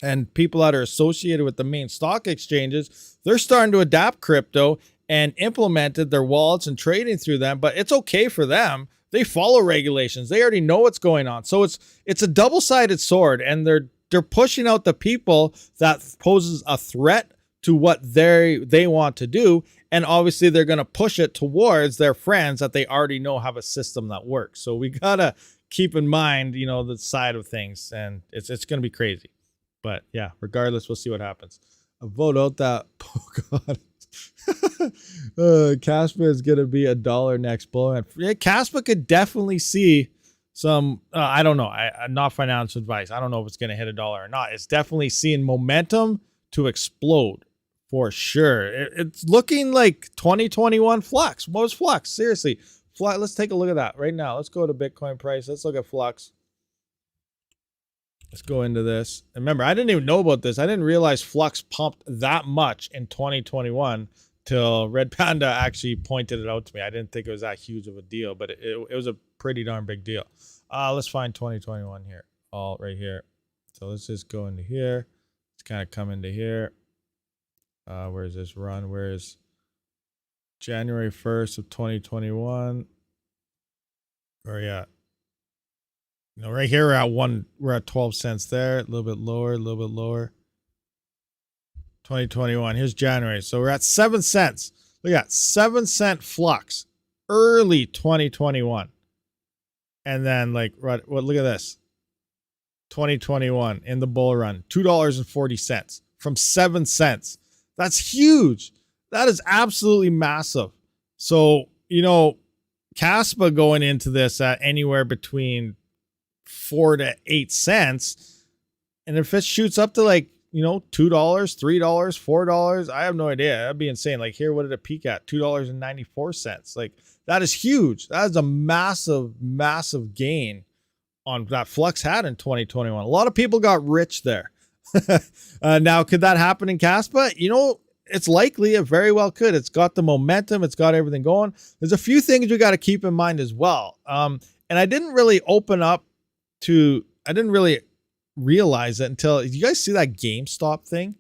And people that are associated with the main stock exchanges, they're starting to adapt crypto and implemented their wallets and trading through them. But it's okay for them. They follow regulations. They already know what's going on. So it's a double-sided sword. And they're pushing out the people that poses a threat to what they want to do. And obviously, they're going to push it towards their friends that they already know have a system that works. So we got to keep in mind, the side of things. And it's going to be crazy. But yeah, regardless, we'll see what happens. Vote out that, oh God, Caspa is going to be $1 next bull run. Yeah, Caspa could definitely see some, I don't know. I'm not financial advice. I don't know if it's going to hit $1 or not. It's definitely seeing momentum to explode for sure. It's looking like 2021 Flux. What was Flux? Seriously. Flux, let's take a look at that right now. Let's go to Bitcoin price. Let's look at Flux. Let's go into this. And remember, I didn't even know about this. I didn't realize Flux pumped that much in 2021 till Red Panda actually pointed it out to me. I didn't think it was that huge of a deal, but it was a pretty darn big deal. Let's find 2021 here. All right here. So let's just go into here. Let's kind of come into here. Where's this run? Where's January 1st of 2021? Where are you at? You know, right here we're at 12 cents there, a little bit lower, a little bit lower. 2021, here's January. So we're at 7 cents. Look at that, 7-cent Flux, early 2021. And then like, right, well, look at this. 2021 in the bull run, $2.40 from 7 cents. That's huge. That is absolutely massive. So, you know, Caspa going into this at anywhere between 4 to 8 cents, and if it shoots up to like, you know, $2, $3, $4, I have no idea. That'd be insane. Like here, what did it peak at? $2.94. Like that is huge. That is a massive gain on that Flux had in 2021. A lot of people got rich there. Now, could that happen in Caspa? You know, it's likely. It very well could. It's got the momentum. It's got everything going. There's a few things we got to keep in mind as well. And I didn't really I didn't really realize it until, you guys see that GameStop thing?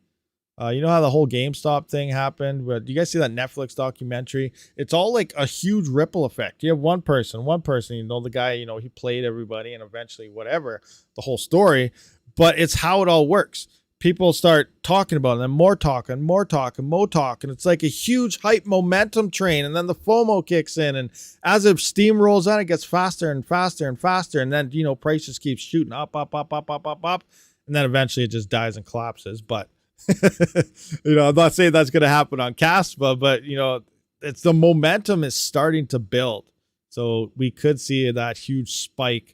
You know how the whole GameStop thing happened? But you guys see that Netflix documentary? It's all like a huge ripple effect. You have one person, you know, the guy, you know, he played everybody and eventually whatever, the whole story, but it's how it all works. People start talking about it, and then more talking. It's like a huge hype momentum train, and then the FOMO kicks in, and as if steam rolls on, it gets faster and faster and faster, and then, you know, prices keep shooting up, and then eventually it just dies and collapses. But you know, I'm not saying that's going to happen on Caspa, but you know, it's the momentum is starting to build, so we could see that huge spike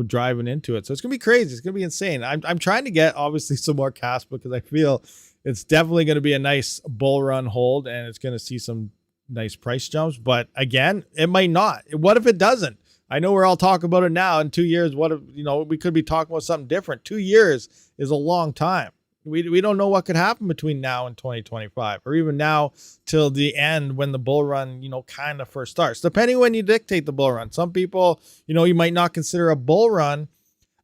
driving into it. So it's gonna be crazy. It's gonna be insane. I'm trying to get obviously some more Caspa because I feel it's definitely going to be a nice bull run hold, and it's going to see some nice price jumps. But again, it might not. What if it doesn't? I know we're all talking about it now. In 2 years, what if, you know, we could be talking about something different. 2 years is a long time. We don't know what could happen between now and 2025, or even now till the end when the bull run, you know, kind of first starts, depending when you dictate the bull run. Some people, you know, you might not consider a bull run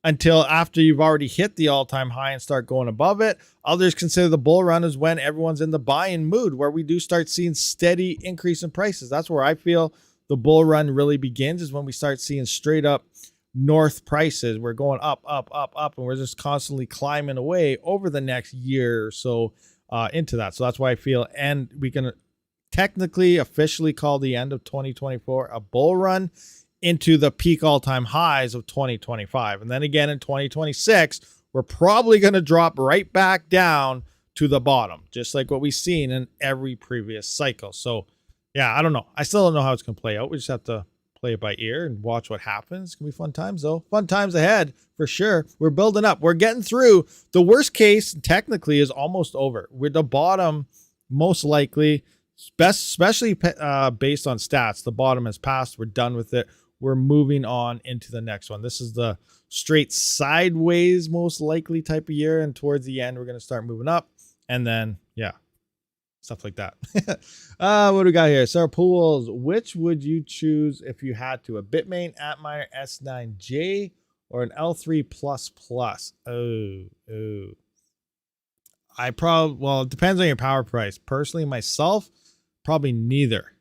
until after you've already hit the all-time high and start going above it. Others consider the bull run as when everyone's in the buying mood, where we do start seeing steady increase in prices. That's where I feel the bull run really begins, is when we start seeing straight up north prices. We're going up, and we're just constantly climbing away over the next year or so into that. So that's why I feel, and we can technically officially call the end of 2024 a bull run into the peak all-time highs of 2025. And then again in 2026, we're probably going to drop right back down to the bottom, just like what we've seen in every previous cycle. So yeah, I don't know. I still don't know how it's going to play out. We just have to play it by ear and watch what happens. It's gonna be fun times though. Fun times ahead for sure. We're building up. We're getting through. The worst case technically is almost over. We're the bottom, most likely, especially based on stats. The bottom has passed. We're done with it. We're moving on into the next one. This is the straight sideways, most likely type of year. And towards the end, we're going to start moving up. And then, yeah, stuff like that. What do we got here? Sarah Pools, which would you choose if you had to? A Bitmain, Antminer S9J, or an L3++? Oh. Well, it depends on your power price. Personally, myself, probably neither.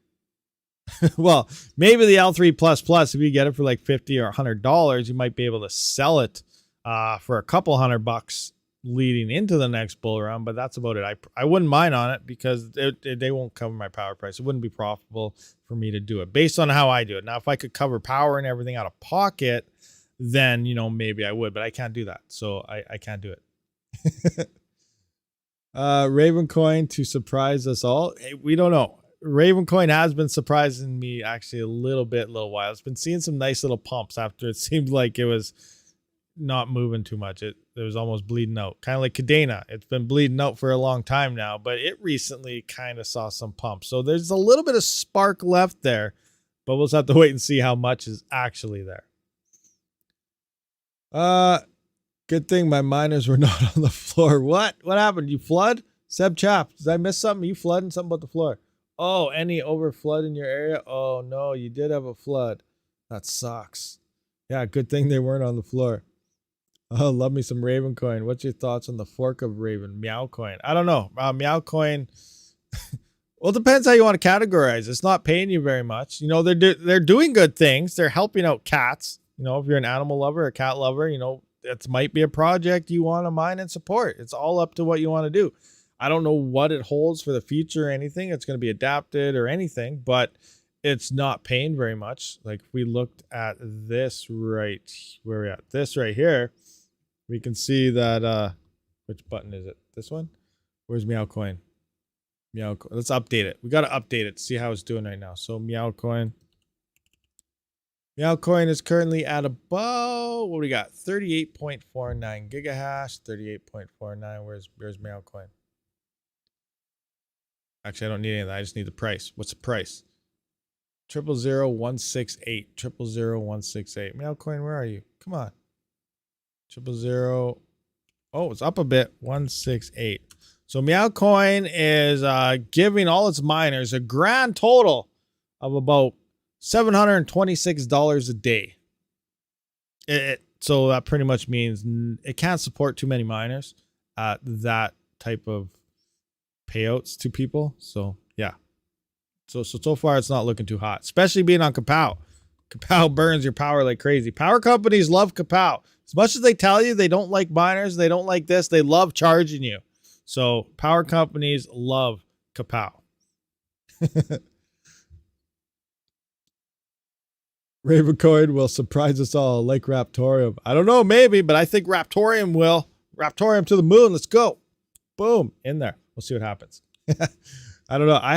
Well, maybe the L3++, if you get it for like $50 or $100, you might be able to sell it for a couple $100 leading into the next bull run, but that's about it. I wouldn't mind on it because they won't cover my power price. It wouldn't be profitable for me to do it based on how I do it. Now, if I could cover power and everything out of pocket, then, you know, maybe I would, but I can't do that. So I can't do it. Ravencoin to surprise us all. Hey, we don't know. Ravencoin has been surprising me actually a little while. It's been seeing some nice little pumps after it seemed like it was not moving too much. It was almost bleeding out. Kind of like Cadena. It's been bleeding out for a long time now, but it recently kind of saw some pumps. So there's a little bit of spark left there, but we'll just have to wait and see how much is actually there. Good thing my miners were not on the floor. What happened? You flood? Seb Chap, did I miss something? You flooding something about the floor? Oh, any over flood in your area? Oh no, you did have a flood. That sucks. Yeah, good thing they weren't on the floor. Oh, love me some Raven coin. What's your thoughts on the fork of Raven? Meow coin. I don't know. Meow coin. Well, it depends how you want to categorize. It's not paying you very much. You know, they're doing good things. They're helping out cats. You know, if you're an animal lover, a cat lover, you know, it might be a project you want to mine and support. It's all up to what you want to do. I don't know what it holds for the future or anything. It's going to be adapted or anything, but it's not paying very much. Like if we looked at this right, where we're at, this right here, we can see that, which button is it? This one? Where's Meow Coin? Meow Coin. Let's update it. We got to update it to see how it's doing right now. So Meow Coin. Meow Coin is currently at about, what do we got? 38.49 gigahash, 38.49. Where's Meow Coin? Actually, I don't need any of that. I just need the price. What's the price? 000168. 000168. Meow Coin, where are you? Come on. 000. Oh, it's up a bit. 168. So Meow Coin is giving all its miners a grand total of about $726 a day. So that pretty much means it can't support too many miners at that type of payouts to people. So yeah. So far it's not looking too hot, especially being on Kapow. Kapow burns your power like crazy. Power companies love Kapow. As much as they tell you they don't like miners, they don't like this, they love charging you. So power companies love Kapow. Ravencoin will surprise us all like Raptorium. I don't know, maybe, but I think Raptorium will. Raptorium to the moon. Let's go. Boom. In there. We'll see what happens. I don't know. I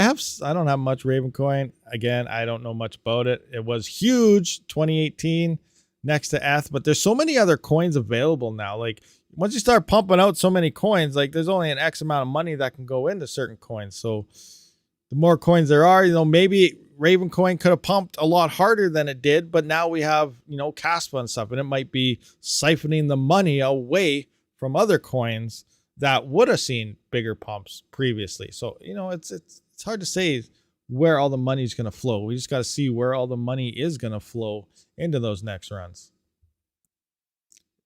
don't have much Ravencoin. Again, I don't know much about it. It was huge 2018 next to ETH, but there's so many other coins available now. Like once you start pumping out so many coins, like there's only an X amount of money that can go into certain coins. So the more coins there are, you know, maybe Ravencoin could have pumped a lot harder than it did, but now we have, you know, Caspa and stuff, and it might be siphoning the money away from other coins that would have seen bigger pumps previously. So, you know, it's hard to say where all the money is going to flow. We just got to see where all the money is going to flow into those next runs.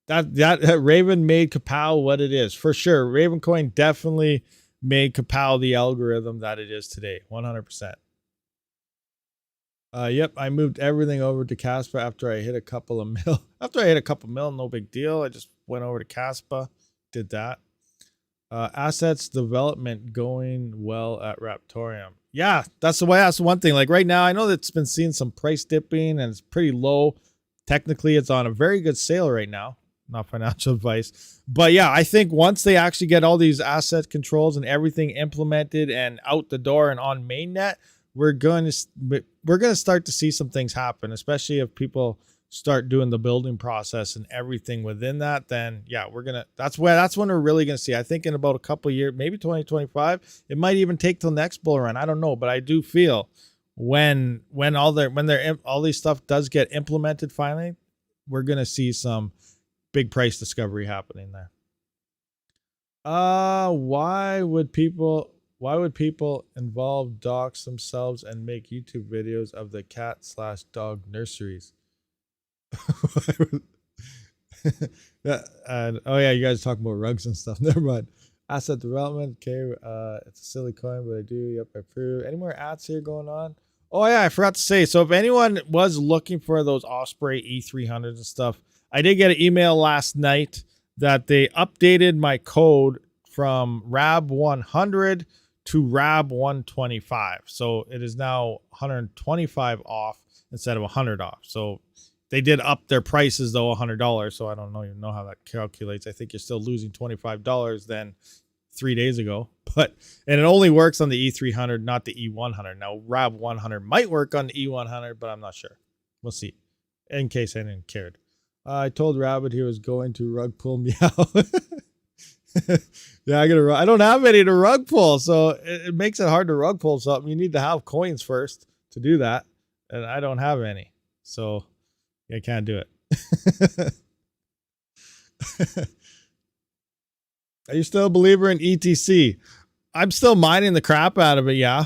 That Raven made Kapow what it is for sure. Ravencoin definitely made Kapow the algorithm that it is today. 100%. Yep, I moved everything over to Caspa after I hit a couple of mil. After I hit a couple mil, no big deal. I just went over to Caspa, did that. Assets development going well at Raptorium. Yeah, that's one thing. Like right now, I know that it's been seeing some price dipping and it's pretty low. Technically, it's on a very good sale right now. Not financial advice. But yeah, I think once they actually get all these asset controls and everything implemented and out the door and on mainnet, we're going to start to see some things happen, especially if people start doing the building process and everything within that. Then yeah, that's when we're really going to see. I think in about a couple of years, maybe 2025, it might even take till next bull run. I don't know, but I do feel when all these stuff does get implemented finally, we're going to see some big price discovery happening there. Why would people involve docs themselves and make YouTube videos of the cat/dog nurseries? Oh yeah, you guys talking about rugs and stuff. Never mind. Asset development. Okay, it's a silly coin, but I do. Yep, I approve. Any more ads here going on? Oh yeah, I forgot to say. So if anyone was looking for those Osprey E300s and stuff, I did get an email last night that they updated my code from RAB100 to RAB125. So it is now 125 off instead of 100 off. So they did up their prices though $100. So I don't even know how that calculates. I think you're still losing $25 then 3 days ago, and it only works on the E300, not the E100. Now Rab 100 might work on the E100, but I'm not sure. We'll see. In case anyone cared, I told Rabid he was going to rug pull meow. Yeah, I don't have any to rug pull, so it makes it hard to rug pull something. You need to have coins first to do that, and I don't have any, so I can't do it. Are you still a believer in ETC? I'm still mining the crap out of it. Yeah.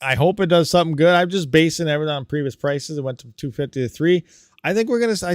I hope it does something good. I'm just basing everything on previous prices. It went from 250 to 3. I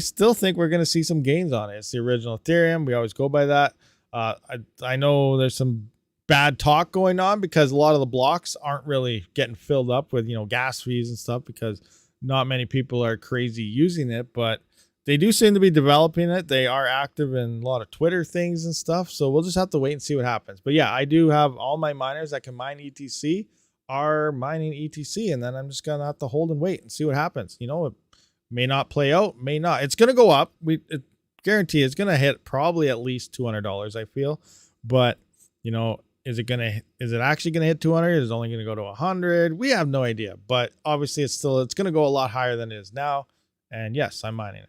still think we're gonna see some gains on it. It's the original Ethereum. We always go by that. I know there's some bad talk going on because a lot of the blocks aren't really getting filled up with, gas fees and stuff because not many people are crazy using it, but they do seem to be developing it. They are active in a lot of Twitter things and stuff. So we'll just have to wait and see what happens. But yeah, I do have all my miners that can mine ETC are mining ETC. And then I'm just going to have to hold and wait and see what happens. It may not play out, may not. It's going to go up. Guarantee it's going to hit probably at least $200, I feel. But, is it actually going to hit 200? Is it only going to go to 100? We have no idea. But obviously it's going to go a lot higher than it is now. And yes, I'm mining it.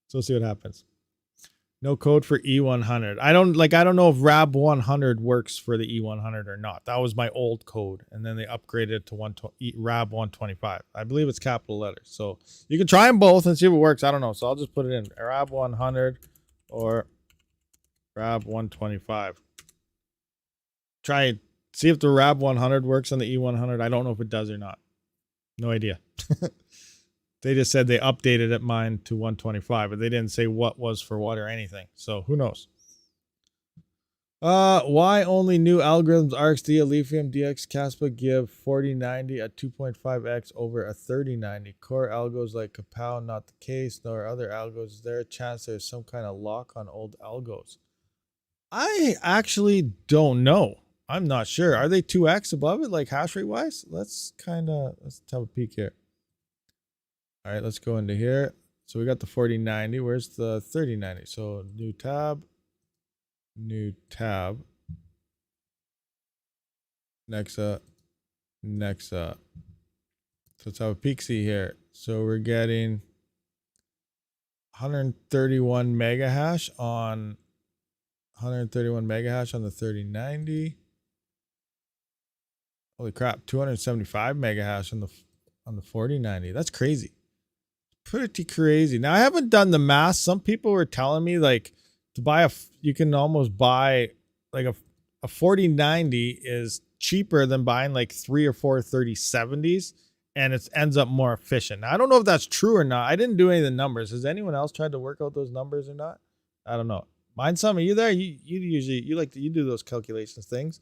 So we'll see what happens. No code for E100. I don't know if Rab 100 works for the E100 or not. That was my old code, and then they upgraded it to Rab 125. I believe it's capital letters. So you can try them both and see if it works. I don't know. So I'll just put it in Rab 100 or Rab 125. See if the Rab 100 works on the E100. I don't know if it does or not. No idea. They just said they updated it mine to 125, but they didn't say what was for what or anything. So who knows? Why only new algorithms RxD, Alephium, DX, Caspa give 4090 at 2.5x over a 3090? Core algos like Kapow, not the case, nor other algos. Is there a chance there's some kind of lock on old algos? I actually don't know. I'm not sure. Are they 2x above it, like hash rate wise? Let's have a peek here. All right, let's go into here. So we got the 4090. Where's the 3090? So new tab. Nexa. So let's have a peek see here. So we're getting 131 mega hash on the 3090. Holy crap, 275 mega hash on the 4090. That's crazy. Pretty crazy. Now I haven't done the math. Some people were telling me like to buy you can almost buy like a 4090 is cheaper than buying like 3 or 4 3070s, and it ends up more efficient. Now I don't know if that's true or not. I didn't do any of the numbers. Has anyone else tried to work out those numbers or not? I don't know. Mind some, are you there? You do those calculations things.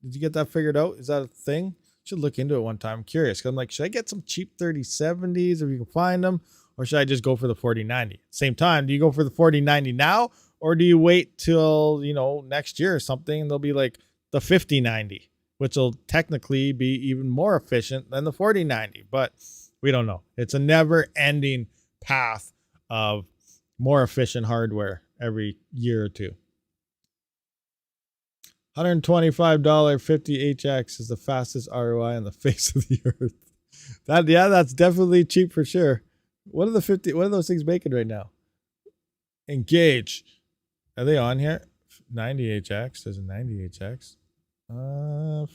Did you get that figured out? Is that a thing? Should look into it one time. I'm curious because I'm like, should I get some cheap 3070s if you can find them, or should I just go for the 4090? Same time, do you go for the 4090 now, or do you wait till next year or something and they'll be like the 5090, which will technically be even more efficient than the 4090? But we don't know. It's a never-ending path of more efficient hardware every year or two. $125 50HX is the fastest ROI on the face of the earth. That's definitely cheap for sure. What are those things making right now? Engage. Are they on here? 90HX. There's a 90HX.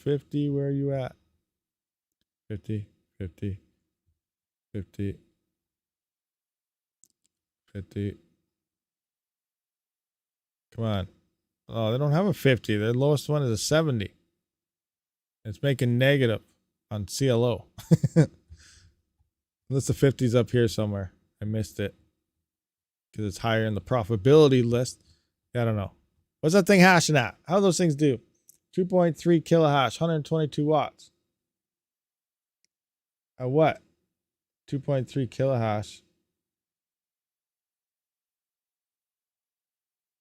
50, where are you at? 50. Come on. Oh, they don't have a 50. Their lowest one is a 70. It's making negative on CLO. Unless the 50's up here somewhere. I missed it because it's higher in the profitability list. I don't know. What's that thing hashing at? How do those things do? 2.3 kilohash, 122 watts. At what? 2.3 kilohash.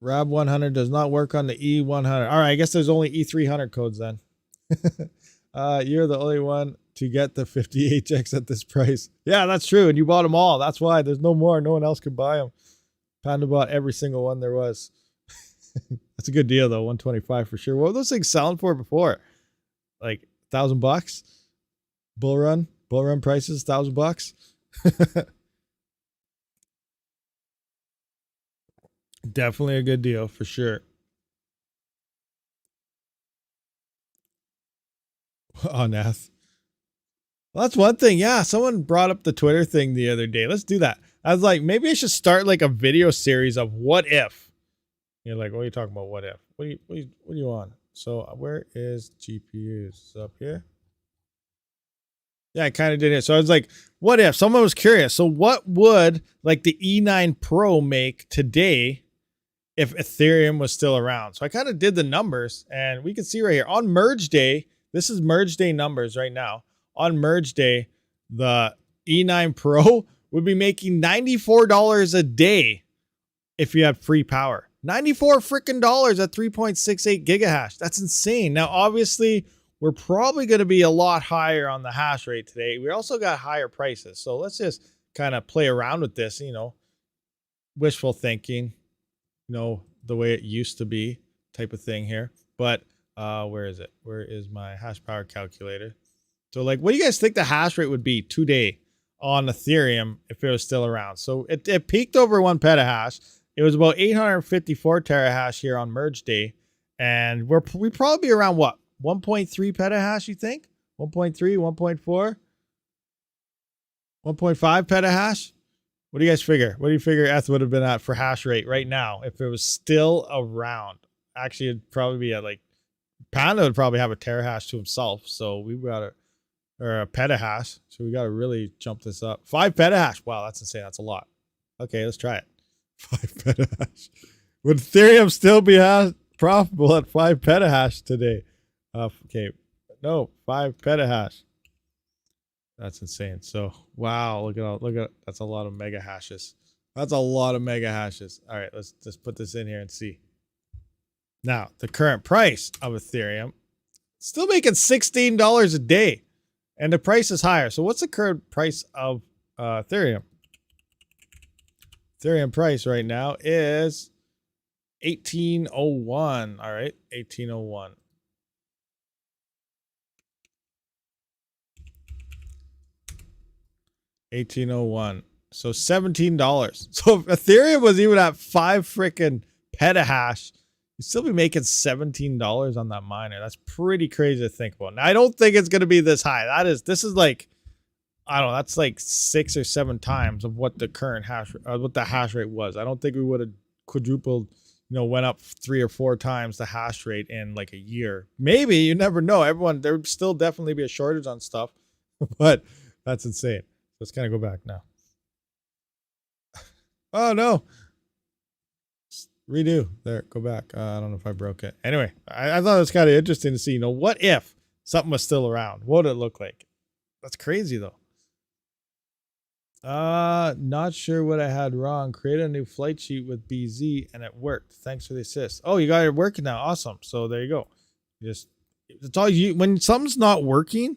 Rab 100 does not work on the E100. All right, I guess there's only E300 codes then. You're the only one to get the 50HX at this price. Yeah, that's true. And you bought them all. That's why there's no more. No one else could buy them. Panda bought every single one there was. That's a good deal though. 125 for sure. What were those things selling for before? Like $1,000? Bull run prices, $1,000. Definitely a good deal for sure. Oh, Nath. Well, that's one thing. Yeah, someone brought up the Twitter thing the other day. Let's do that. I was like, maybe I should start like a video series of what if. You're like, what are you talking about? What if? What do you want? So where is GPUs? Up here? Yeah, I kind of did it. So I was like, what if? Someone was curious. So what would like the E9 Pro make today if Ethereum was still around? So I kind of did the numbers, and we can see right here on merge day. This is merge day numbers right now. On merge day, the E9 Pro would be making $94 a day if you had free power. 94 freaking dollars at 3.68 gigahash. That's insane. Now, obviously, we're probably going to be a lot higher on the hash rate today. We also got higher prices. So let's just kind of play around with this, you know, wishful thinking, you know, the way it used to be type of thing here. But where is it? Where is my hash power calculator? So like, what do you guys think the hash rate would be today on Ethereum if it was still around? So it peaked over 1 petahash. It was about 854 terahash here on merge day. And we probably be around what? 1.3 petahash, you think? 1.3, 1.4, 1.5 petahash? What do you guys figure? What do you figure ETH would have been at for hash rate right now if it was still around? Actually, it'd probably be at like, Panda would probably have a terahash to himself. So we've got a petahash. So we got to really jump this up. 5 petahash. Wow, that's insane. That's a lot. Okay, let's try it. 5 petahash. Would Ethereum still be profitable at 5 petahash today? Okay, no, 5 petahash. That's insane. So wow, look at that's a lot of mega hashes. That's a lot of mega hashes. All right, let's just put this in here and see. Now the current price of Ethereum still making $16 a day, and the price is higher. So what's the current price of Ethereum? Ethereum price right now is 1801. All right, 1801. $18.01. So $17. So if Ethereum was even at 5 freaking petahash, you'd still be making $17 on that miner. That's pretty crazy to think about. Now, I don't think it's going to be this high. This is like, I don't know, that's like 6 or 7 times of what the current what the hash rate was. I don't think we would have quadrupled, you know, went up 3 or 4 times the hash rate in like a year. Maybe, you never know. There would still definitely be a shortage on stuff, but that's insane. Let's kind of go back now. Oh, no. Redo. There, go back. I don't know if I broke it. Anyway, I thought it was kind of interesting to see, you know, what if something was still around? What would it look like? That's crazy, though. Not sure what I had wrong. Create a new flight sheet with BZ, and it worked. Thanks for the assist. Oh, you got it working now. Awesome. So there you go. It's all you, when something's not working,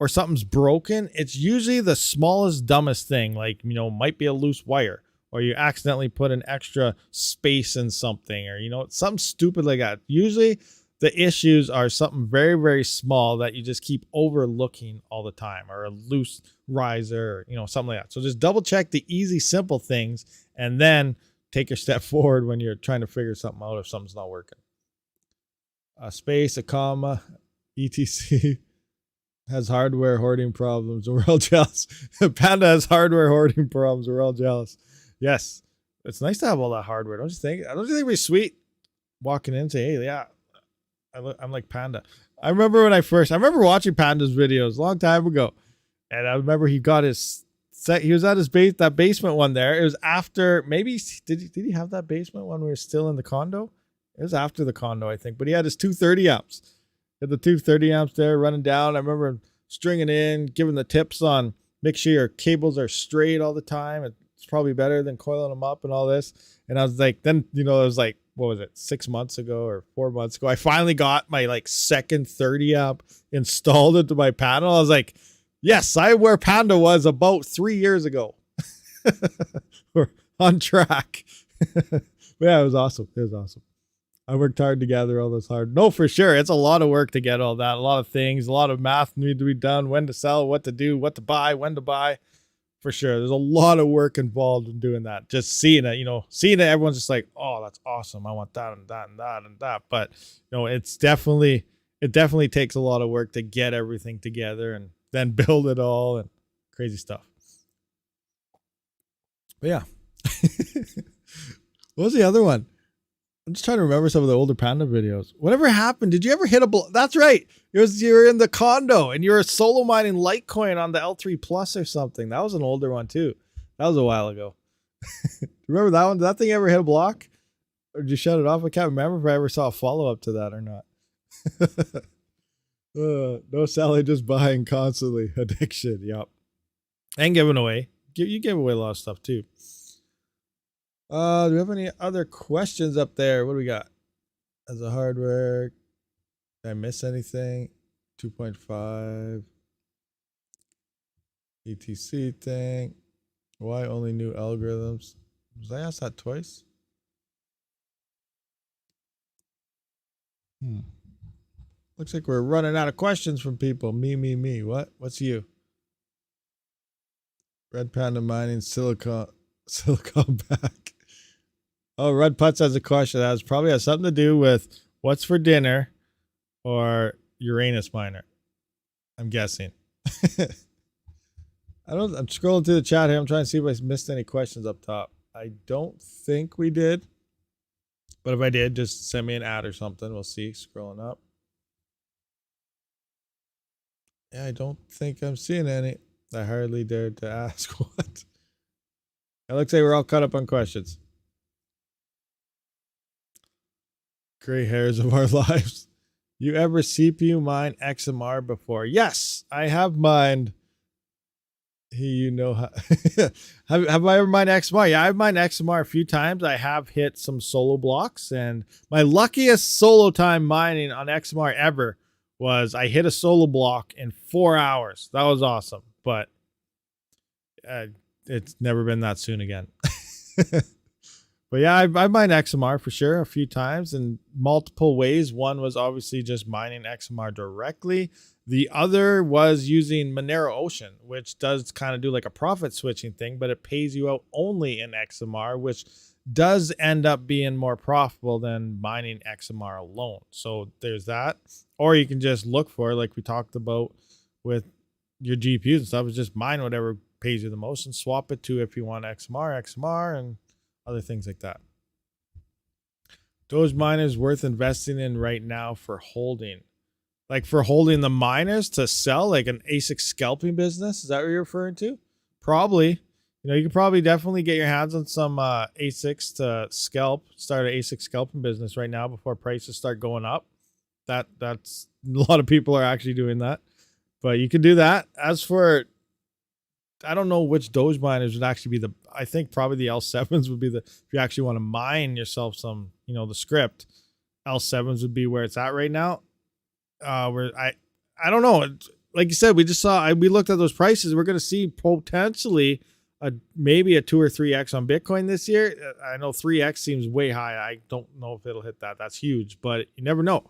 or something's broken, it's usually the smallest, dumbest thing. Like, you know, might be a loose wire, or you accidentally put an extra space in something, or, you know, something stupid like that. Usually the issues are something very, very small that you just keep overlooking all the time, or a loose riser, or, you know, something like that. So just double check the easy, simple things, and then take your step forward when you're trying to figure something out if something's not working. A space, a comma, etc. has hardware hoarding problems. We're all jealous. Panda has hardware hoarding problems. We're all jealous. Yes, it's nice to have all that hardware. Don't you think? Don't you think it'd be sweet walking in and say, "Hey, yeah, I'm like Panda." I remember watching Panda's videos a long time ago, and I remember he got his set. He was at his that basement one there. It was after, maybe did he have that basement when we were still in the condo? It was after the condo, I think. But he had his 230 amps. Had the 230 amps there running down. I remember stringing in, giving the tips on make sure your cables are straight all the time. It's probably better than coiling them up and all this. And I was like, then, you know, it was like, what was it, 6 months ago or 4 months ago? I finally got my like second 30 amp installed into my panel. I was like, yes, I'm where Panda was about 3 years ago. We're on track. Yeah, it was awesome. It was awesome. I worked hard to gather all this hard. No, for sure. It's a lot of work to get all that. A lot of things, a lot of math need to be done, when to sell, what to do, what to buy, when to buy. For sure. There's a lot of work involved in doing that. Just seeing it, seeing it, everyone's just like, oh, that's awesome. I want that and that and that and that. But, it definitely takes a lot of work to get everything together and then build it all and crazy stuff. But yeah. What was the other one? I'm just trying to remember some of the older Panda videos. Whatever happened? Did you ever hit a block? That's right. You were in the condo and you were solo mining Litecoin on the L3 Plus or something. That was an older one too. That was a while ago. Remember that one? Did that thing ever hit a block? Or did you shut it off? I can't remember if I ever saw a follow-up to that or not. No selling, just buying constantly. Addiction. Yep. And giving away. You give away a lot of stuff too. Do we have any other questions up there? What do we got? As a hardware, did I miss anything? 2.5 ETC thing. Why only new algorithms? Was I asked that twice? Looks like we're running out of questions from people. Me. What's you? Red Panda Mining Silicon back. Oh, Red Putz has a question that probably has something to do with what's for dinner or Uranus miner. I'm guessing. I'm scrolling through the chat here. I'm trying to see if I missed any questions up top. I don't think we did. But if I did, just send me an ad or something. We'll see. Scrolling up. Yeah, I don't think I'm seeing any. I hardly dared to ask what. It looks like we're all caught up on questions. Gray hairs of our lives. You ever CPU mine XMR before? Yes, I have mined. How have I ever mined XMR? Yeah, I've mined XMR a few times. I have hit some solo blocks, and my luckiest solo time mining on XMR ever was I hit a solo block in 4 hours. That was awesome, but it's never been that soon again. But yeah, I mined XMR for sure a few times in multiple ways. One was obviously just mining XMR directly. The other was using Monero Ocean, which does kind of do like a profit switching thing, but it pays you out only in XMR, which does end up being more profitable than mining XMR alone. So there's that. Or you can just look for, like we talked about with your GPUs and stuff, is just mine whatever pays you the most and swap it to, if you want XMR, and other things like that. Doge miners worth investing in right now for holding. Like for holding the miners to sell, like an ASIC scalping business. Is that what you're referring to? Probably. You could probably definitely get your hands on some ASICs to scalp, start an ASIC scalping business right now before prices start going up. That's a lot of people are actually doing that. But you could do that. As for, I don't know which Doge miners would actually be I think probably the L7s would be if you actually want to mine yourself some, the script, L7s would be where it's at right now. Where I don't know. Like you said, we looked at those prices. We're going to see potentially maybe a 2 or 3x on Bitcoin this year. I know 3x seems way high. I don't know if it'll hit that. That's huge, but you never know.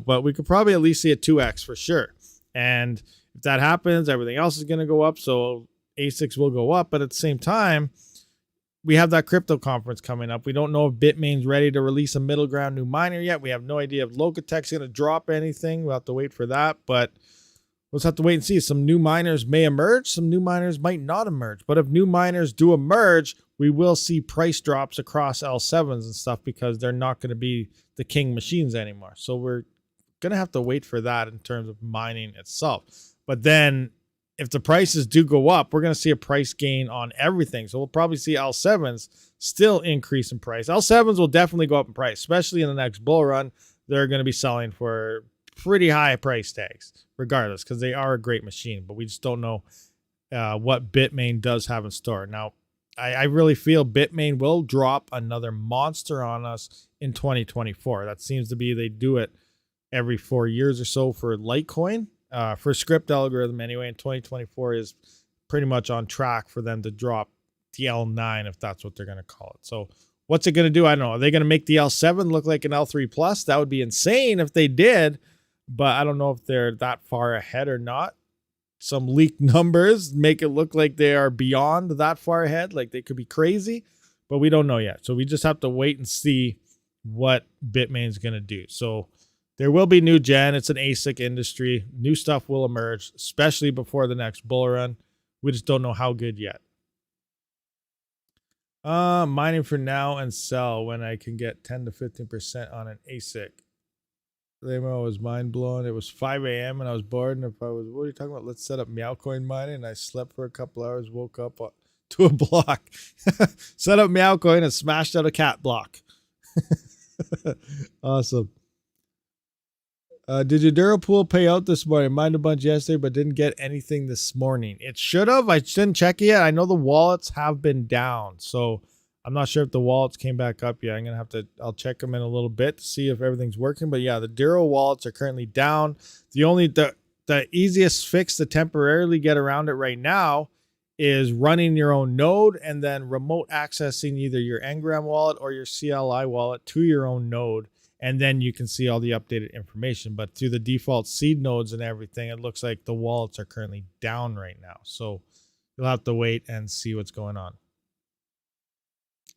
But we could probably at least see a 2x for sure. And if that happens, everything else is going to go up. So ASICs will go up. But at the same time, we have that crypto conference coming up. We don't know if Bitmain's ready to release a middle ground new miner yet. We have no idea if Locatech's going to drop anything. We'll have to wait for that. But we'll just have to wait and see. Some new miners may emerge. Some new miners might not emerge. But if new miners do emerge, we will see price drops across L7s and stuff because they're not going to be the king machines anymore. So we're going to have to wait for that in terms of mining itself. But then if the prices do go up, we're going to see a price gain on everything. So we'll probably see L7s still increase in price. L7s will definitely go up in price, especially in the next bull run. They're going to be selling for pretty high price tags regardless because they are a great machine. But we just don't know what Bitmain does have in store. Now, I really feel Bitmain will drop another monster on us in 2024. That seems to be they do it every 4 years or so for Litecoin. For script algorithm anyway, and 2024 is pretty much on track for them to drop the L9 if that's what they're going to call it. So What's it going to do? I don't know. Are they going to make the L7 look like an L3 Plus? That would be insane if they did, but I don't know if they're that far ahead or not. Some leaked numbers make it look like they are beyond that far ahead, like they could be crazy, but we don't know yet. So we just have to wait and see what Bitmain's going to do. So there will be new gen. It's an ASIC industry. New stuff will emerge, especially before the next bull run. We just don't know how good yet. Mining for now and sell when I can get 10 to 15% on an ASIC. The was mind blowing. It was 5 a.m. and I was bored. And if I was, what are you talking about? Let's set up Meowcoin mining. And I slept for a couple hours, woke up to a block, set up Meowcoin and smashed out a cat block. Awesome. Did your Duro pool pay out this morning? Mined a bunch yesterday, but didn't get anything this morning. It should have. I didn't check it yet. I know the wallets have been down, so I'm not sure if the wallets came back up yet. I'm gonna have to. I'll check them in a little bit to see if everything's working. But yeah, the Duro wallets are currently down. The easiest fix to temporarily get around it right now is running your own node and then remote accessing either your Ngram wallet or your CLI wallet to your own node. And then you can see all the updated information. But through the default seed nodes and everything, it looks like the wallets are currently down right now. So you'll have to wait and see what's going on.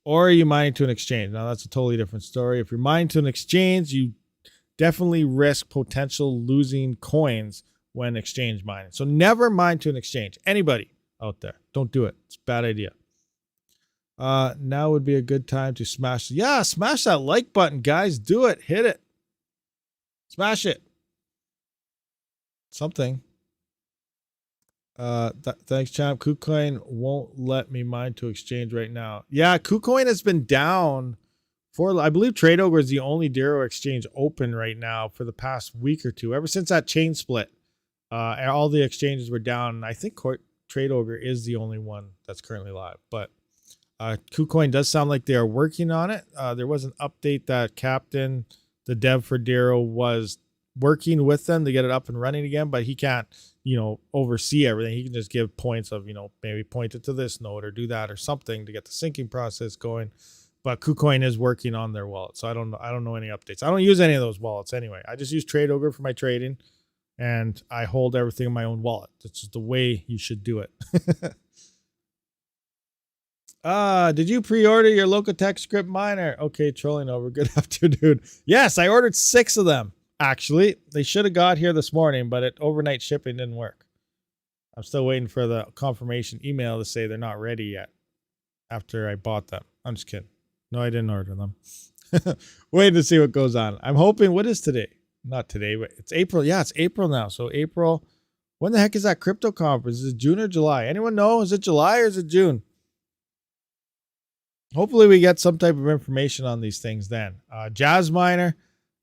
Or are you mining to an exchange? Now, that's a totally different story. If you're mining to an exchange, you definitely risk potential losing coins when exchange mining. So never mine to an exchange. Anybody out there, don't do it. It's a bad idea. Now would be a good time to smash that like button, guys. Do it. Hit it. Smash it. Something. Thanks, champ. KuCoin won't let me mine to exchange right now. Yeah, KuCoin has been down for, I believe TradeOgre is the only Duro exchange open right now for the past week or two. Ever since that chain split, all the exchanges were down. I think TradeOgre is the only one that's currently live, but KuCoin does sound like they are working on it. There was an update that Captain, the dev for Duro, was working with them to get it up and running again, but he can't, oversee everything. He can just give points of, maybe point it to this node or do that or something to get the syncing process going. But KuCoin is working on their wallet, so I don't know any updates. I don't use any of those wallets anyway. I just use TradeOgre for my trading, and I hold everything in my own wallet. That's just the way you should do it. Did you pre-order your Locatech script miner? Okay, trolling over. Good afternoon. Yes, I ordered 6 of them, actually. They should have got here this morning, but overnight shipping didn't work. I'm still waiting for the confirmation email to say they're not ready yet after I bought them. I'm just kidding. No, I didn't order them. Waiting to see what goes on. I'm hoping, what is today? Not today, but it's April. Yeah, it's April now. So April, when the heck is that crypto conference? Is it June or July? Anyone know? Is it July or is it June? Hopefully we get some type of information on these things then. JazzMiner,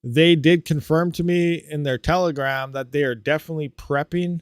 they did confirm to me in their Telegram that they are definitely prepping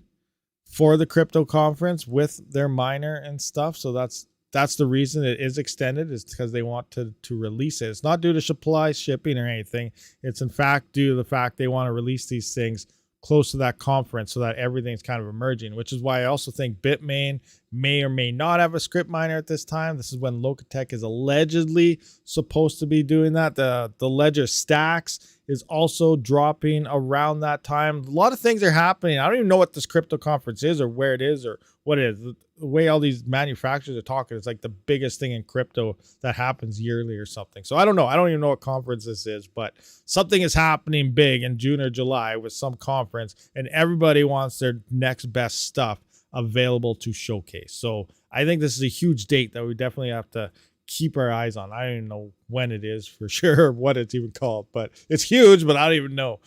for the crypto conference with their miner and stuff. So that's the reason it is extended, is because they want to release it. It's not due to supply shipping or anything. It's in fact due to the fact they want to release these things close to that conference so that everything's kind of emerging, which is why I also think Bitmain may or may not have a script miner at this time. This is when Locatech is allegedly supposed to be doing that. The Ledger Stacks is also dropping around that time. A lot of things are happening. I don't even know what this crypto conference is or where it is or what it is. The way all these manufacturers are talking, it's like the biggest thing in crypto that happens yearly or something. So I don't know. I don't even know what conference this is, but something is happening big in June or July with some conference, and everybody wants their next best stuff available to showcase. So I think this is a huge date that we definitely have to keep our eyes on. I don't even know when it is for sure, or what it's even called, but it's huge, but I don't even know.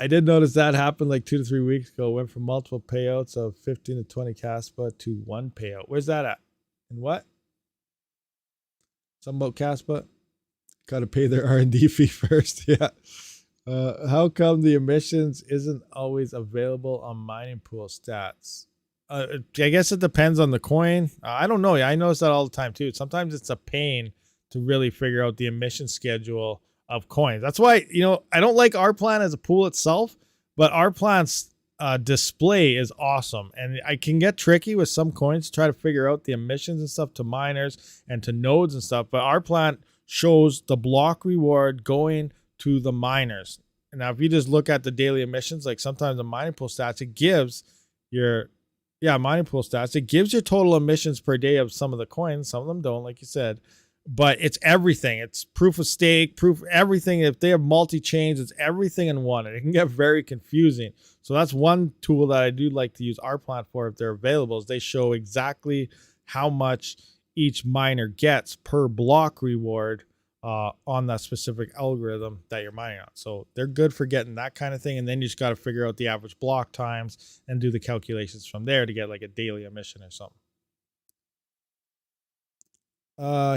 I did notice that happened like 2 to 3 weeks ago. Went from multiple payouts of 15 to 20 Caspa to one payout. Where's that at? And what? Something about Caspa? Got to pay their R&D fee first. Yeah. How come the emissions isn't always available on mining pool stats? I guess it depends on the coin. I don't know. I notice that all the time too. Sometimes it's a pain to really figure out the emission schedule of coins. That's why, I don't like our plan as a pool itself, but our plan's display is awesome, and I can get tricky with some coins to try to figure out the emissions and stuff to miners and to nodes and stuff, but our plant shows the block reward going to the miners. And now if you just look at the daily emissions, like sometimes the mining pool stats, it gives your mining pool stats, it gives your total emissions per day of some of the coins. Some of them don't, like you said, but it's everything. It's proof of stake, proof everything. If they have multi-chains, it's everything in one, and it can get very confusing. So that's one tool that I do like to use our plant for if they're available, is they show exactly how much each miner gets per block reward on that specific algorithm that you're mining on. So they're good for getting that kind of thing. And then you just got to figure out the average block times and do the calculations from there to get like a daily emission or something.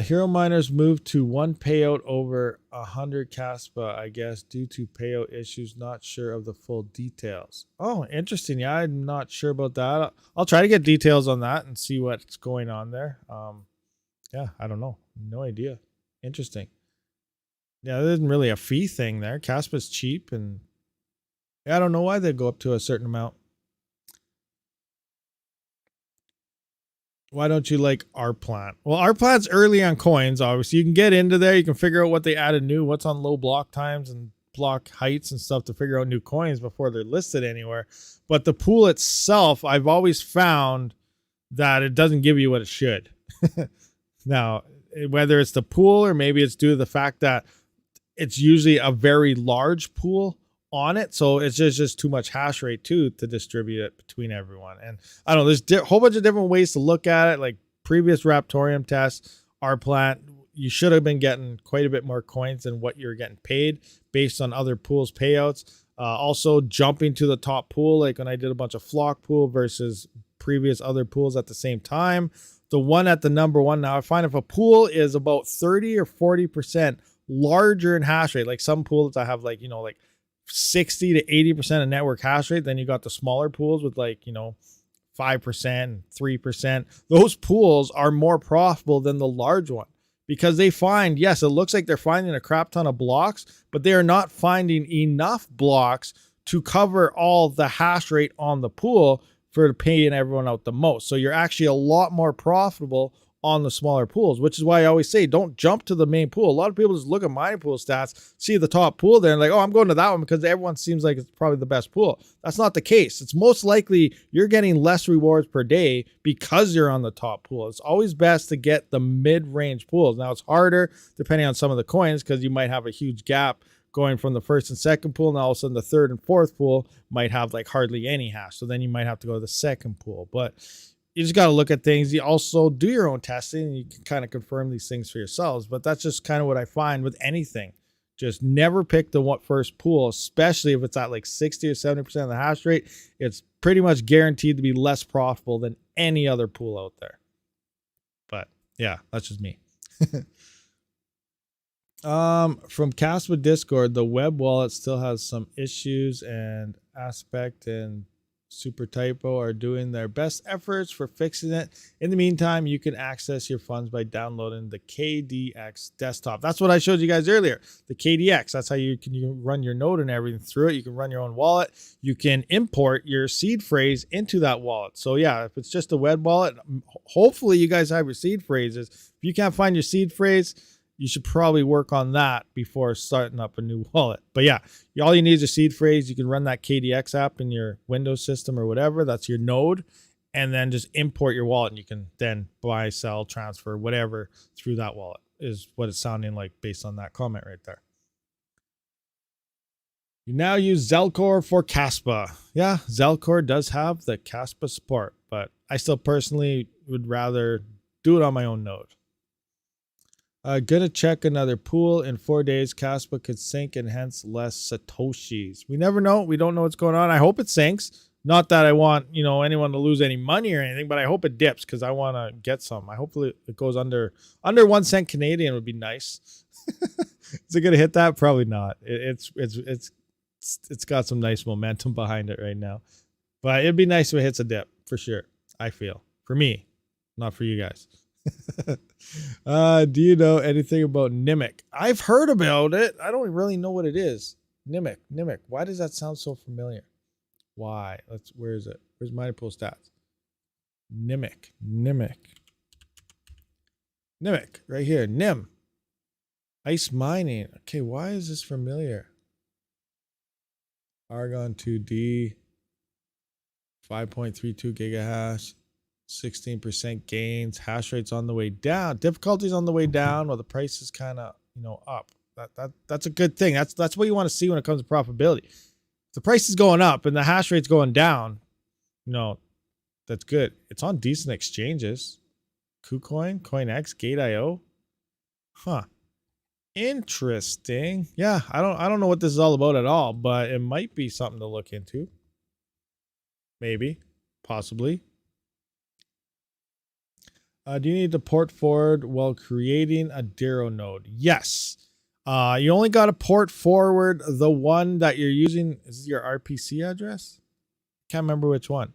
Hero miners moved to one payout over 100 Caspa, I guess, due to payout issues. Not sure of the full details. Oh, interesting. Yeah, I'm not sure about that. I'll try to get details on that and see what's going on there. Yeah, I don't know. No idea. Interesting. Yeah, there isn't really a fee thing there. Caspa's cheap, and I don't know why they go up to a certain amount. Why don't you like our plant? Well, our plant's early on coins, obviously. You can get into there. You can figure out what they added new, what's on low block times and block heights and stuff to figure out new coins before they're listed anywhere. But the pool itself, I've always found that it doesn't give you what it should. Now, whether it's the pool or maybe it's due to the fact that it's usually a very large pool on it, so it's just too much hash rate too to distribute it between everyone. And I don't know, there's a whole bunch of different ways to look at it. Like previous Raptorium tests, our plant, you should have been getting quite a bit more coins than what you're getting paid based on other pools payouts. Also jumping to the top pool, like when I did a bunch of flock pool versus previous other pools at the same time. The one at the number one, now I find if a pool is about 30 or 40% larger in hash rate, like some pools I have like, you know, like 60 to 80% of network hash rate, then you got the smaller pools with like, you know, 5%, 3%. Those pools are more profitable than the large one because they find, yes, it looks like they're finding a crap ton of blocks, but they are not finding enough blocks to cover all the hash rate on the pool for paying everyone out the most. So you're actually a lot more profitable on the smaller pools, which is why I always say don't jump to the main pool. A lot of people just look at mining pool stats, see the top pool there and like, oh, I'm going to that one because everyone seems like it's probably the best pool. That's not the case. It's most likely you're getting less rewards per day because you're on the top pool. It's always best to get the mid-range pools. Now it's harder depending on some of the coins because you might have a huge gap going from the first and second pool, and all of a sudden the third and fourth pool might have like hardly any hash. So then you might have to go to the second pool. But you just got to look at things. You also do your own testing and you can kind of confirm these things for yourselves. But that's just kind of what I find with anything. Just never pick the first pool, especially if it's at like 60 or 70% of the hash rate. It's pretty much guaranteed to be less profitable than any other pool out there. But yeah, that's just me. From Caspa Discord, the web wallet still has some issues, and Aspect and Super Typo are doing their best efforts for fixing it. In the meantime, you can access your funds by downloading the KDX desktop. That's what I showed you guys earlier. The KDX, that's how you can run your node and everything through it. You can run your own wallet. You can import your seed phrase into that wallet. So yeah, if it's just a web wallet, hopefully you guys have your seed phrases. If you can't find your seed phrase, you should probably work on that before starting up a new wallet. But yeah, all you need is a seed phrase. You can run that KDX app in your Windows system or whatever. That's your node. And then just import your wallet. And you can then buy, sell, transfer, whatever through that wallet is what it's sounding like based on that comment right there. You now use Zelcore for Caspa. Yeah, Zelcore does have the Caspa support, but I still personally would rather do it on my own node. Gonna check another pool in 4 days. Caspa could sink and hence less Satoshis. We never know. We don't know what's going on. I hope it sinks. Not that I want, you know, anyone to lose any money or anything, but I hope it dips because I want to get some. I hopefully it goes under 1 cent Canadian would be nice. Is it gonna hit that? Probably not. It's got some nice momentum behind it right now, but it'd be nice if it hits a dip for sure. I feel for me, not for you guys. Do you know anything about Nimic? I've heard about it. I don't really know what it is. Nimic. Why does that sound so familiar? Why? Where is it? Where's mining pool stats? Nimic, right here. Nim. Ice mining. Okay, why is this familiar? Argon 2D, 5.32 gigahash, 16% gains, hash rate's on the way down, difficulty's on the way down, while the price is kind of, up. That's a good thing. That's what you want to see when it comes to profitability. If the price is going up and the hash rate's going down, that's good. It's on decent exchanges. KuCoin, CoinX, Gate.io. Huh. Interesting. Yeah, I don't know what this is all about at all, but it might be something to look into. Maybe, possibly. Do you need to port forward while creating a Dero node? Yes. You only got to port forward the one that you're using. Is this your RPC address? Can't remember which one.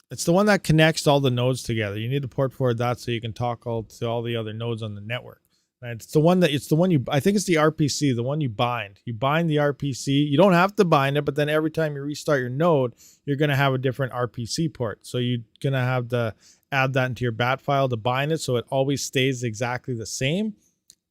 It's the one that connects all the nodes together. You need to port forward that so you can talk to all the other nodes on the network. Right? It's the one I think it's the RPC, the one you bind. You bind the RPC. You don't have to bind it, but then every time you restart your node, you're going to have a different RPC port. So you're going to have to add that into your bat file to bind it so it always stays exactly the same.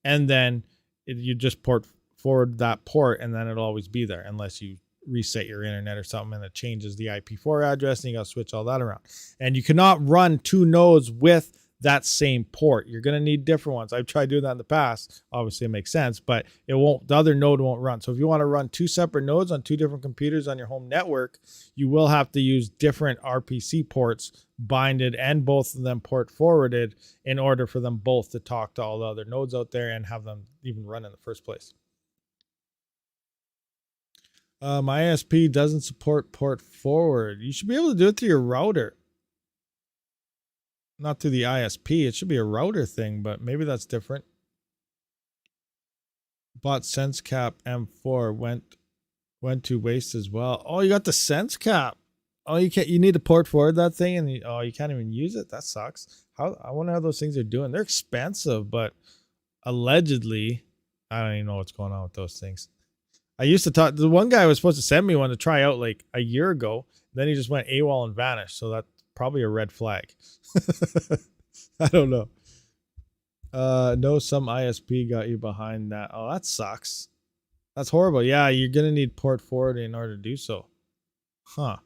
And then you just port forward that port and then it'll always be there unless you reset your internet or something and it changes the IP4 address and you got to switch all that around. And you cannot run two nodes with that same port. You're going to need different ones. I've tried doing that in the past. Obviously it makes sense, but the other node won't run. So if you want to run two separate nodes on two different computers on your home network, you will have to use different RPC ports binded and both of them port forwarded in order for them both to talk to all the other nodes out there and have them even run in the first place. My ISP doesn't support port forward. You should be able to do it through your router. Not through the ISP. It should be a router thing, but maybe that's different. Bought SenseCap M4 went to waste as well. Oh, you got the SenseCap. Oh, you need to port forward that thing and you can't even use it. That sucks. I wonder how those things are doing. They're expensive, but allegedly, I don't even know what's going on with those things. I used to talk. The one guy was supposed to send me one to try out like a year ago. Then he just went AWOL and vanished. So that's probably a red flag. I don't know. No, some ISP got you behind that. Oh, that sucks. That's horrible. Yeah, you're going to need port forward in order to do so. Huh.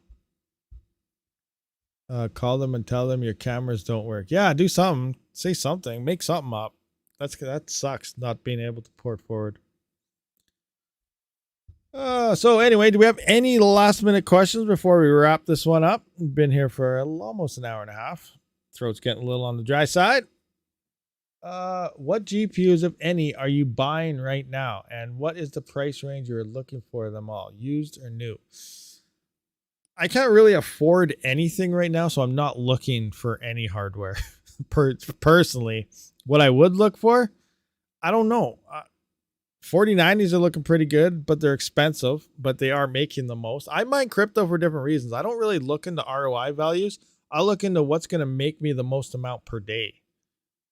Call them and tell them your cameras don't work. Yeah, do something. Say something. Make something up. That sucks, not being able to port forward. So anyway, do we have any last minute questions before we wrap this one up? We've been here for almost an hour and a half. Throat's getting a little on the dry side. What GPUs, if any, are you buying right now? And what is the price range you're looking for them all, used or new? I can't really afford anything right now, so I'm not looking for any hardware. Personally, what I would look for, I don't know. 4090s are looking pretty good, but they're expensive, but they are making the most. I mine crypto for different reasons. I don't really look into ROI values. I look into what's going to make me the most amount per day,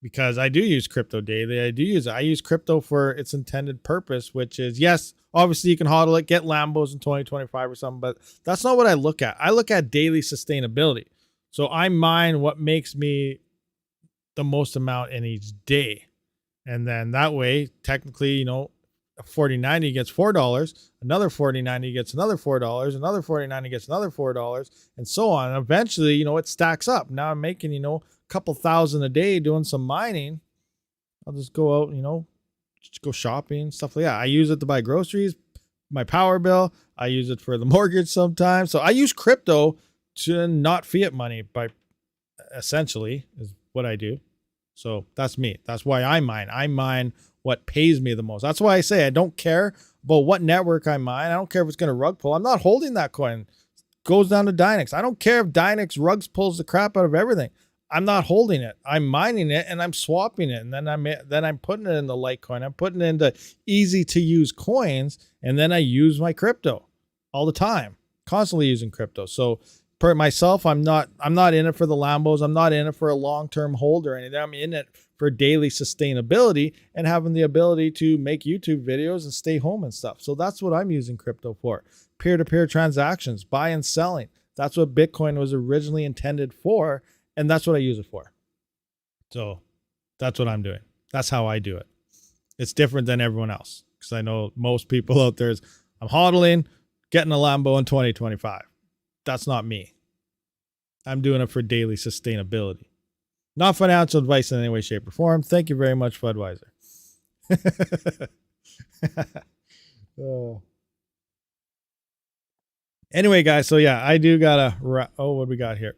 because I do use crypto daily. I use crypto for its intended purpose, which is, yes, obviously you can hodl it, get Lambos in 2025 or something, but that's not what I look at. I look at daily sustainability. So I mine what makes me the most amount in each day. And then that way, technically, a 4090 gets $4, another 4090 gets another $4, another 4090 gets another $4, and so on. And eventually, it stacks up. Now I'm making, a couple thousand a day doing some mining. I'll just go out, just go shopping, stuff like that. I use it to buy groceries, my power bill. I use it for the mortgage sometimes. So I use crypto to not fiat money essentially is what I do. So that's me. That's why I mine. I mine what pays me the most. That's why I say I don't care about what network I mine. I don't care if it's going to rug pull. I'm not holding that coin. It goes down to Dynex. I don't care if Dynex rugs pulls the crap out of everything. I'm not holding it. I'm mining it and I'm swapping it. And then I'm putting it in the Litecoin. I'm putting it into easy to use coins. And then I use my crypto all the time, constantly using crypto. So per myself, I'm not in it for the Lambos. I'm not in it for a long-term hold or anything. I'm in it for daily sustainability and having the ability to make YouTube videos and stay home and stuff. So that's what I'm using crypto for. peer-to-peer transactions, buy and selling. That's what Bitcoin was originally intended for, and that's what I use it for. So that's what I'm doing. That's how I do it. It's different than everyone else, because I know most people out there is, I'm hodling, getting a Lambo in 2025. That's not me. I'm doing it for daily sustainability. Not financial advice in any way, shape, or form. Thank you very much, Budweiser. Oh. Anyway, guys, so yeah, I do gotta. Oh, what do we got here?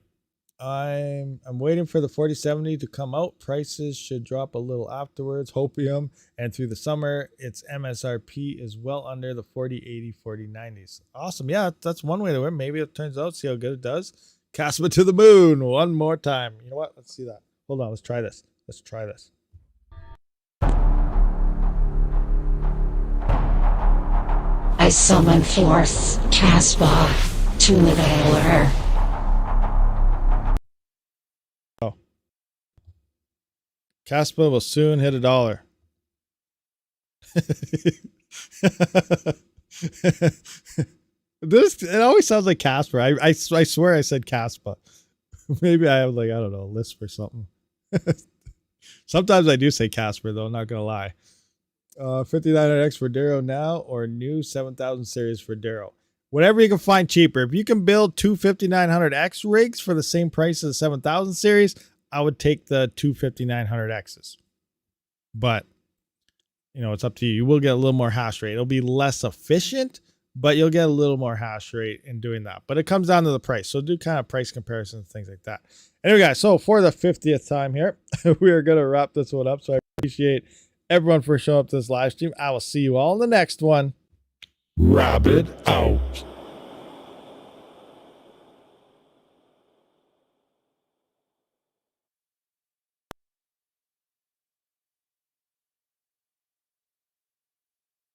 I'm waiting for the 4070 to come out. Prices should drop a little afterwards. Hopium, and through the summer, its MSRP is well under the 4080, 4090s. Awesome. Yeah, that's one way to win. Maybe it turns out. See how good it does. Caspa to the moon one more time. You know what? Let's see that. Hold on. Let's try this. Let's try this. I summon forth Caspa to the veiler. Oh. Caspa will soon hit $1. It always sounds like Casper. I swear I said Caspa. Maybe I have like, I don't know, a lisp or something. Sometimes I do say Casper though, not gonna lie. 5900X for Darrow now, or new 7000 series for Darrow. Whatever you can find cheaper. If you can build two 5900X rigs for the same price as the 7000 series, I would take the two 5900Xs. But, you know, it's up to you. You will get a little more hash rate. It'll be less efficient, but you'll get a little more hash rate in doing that. But it comes down to the price. So do kind of price comparisons, things like that. Anyway, guys, so for the 50th time here, we are going to wrap this one up. So I appreciate everyone for showing up to this live stream. I will see you all in the next one. Rabid out.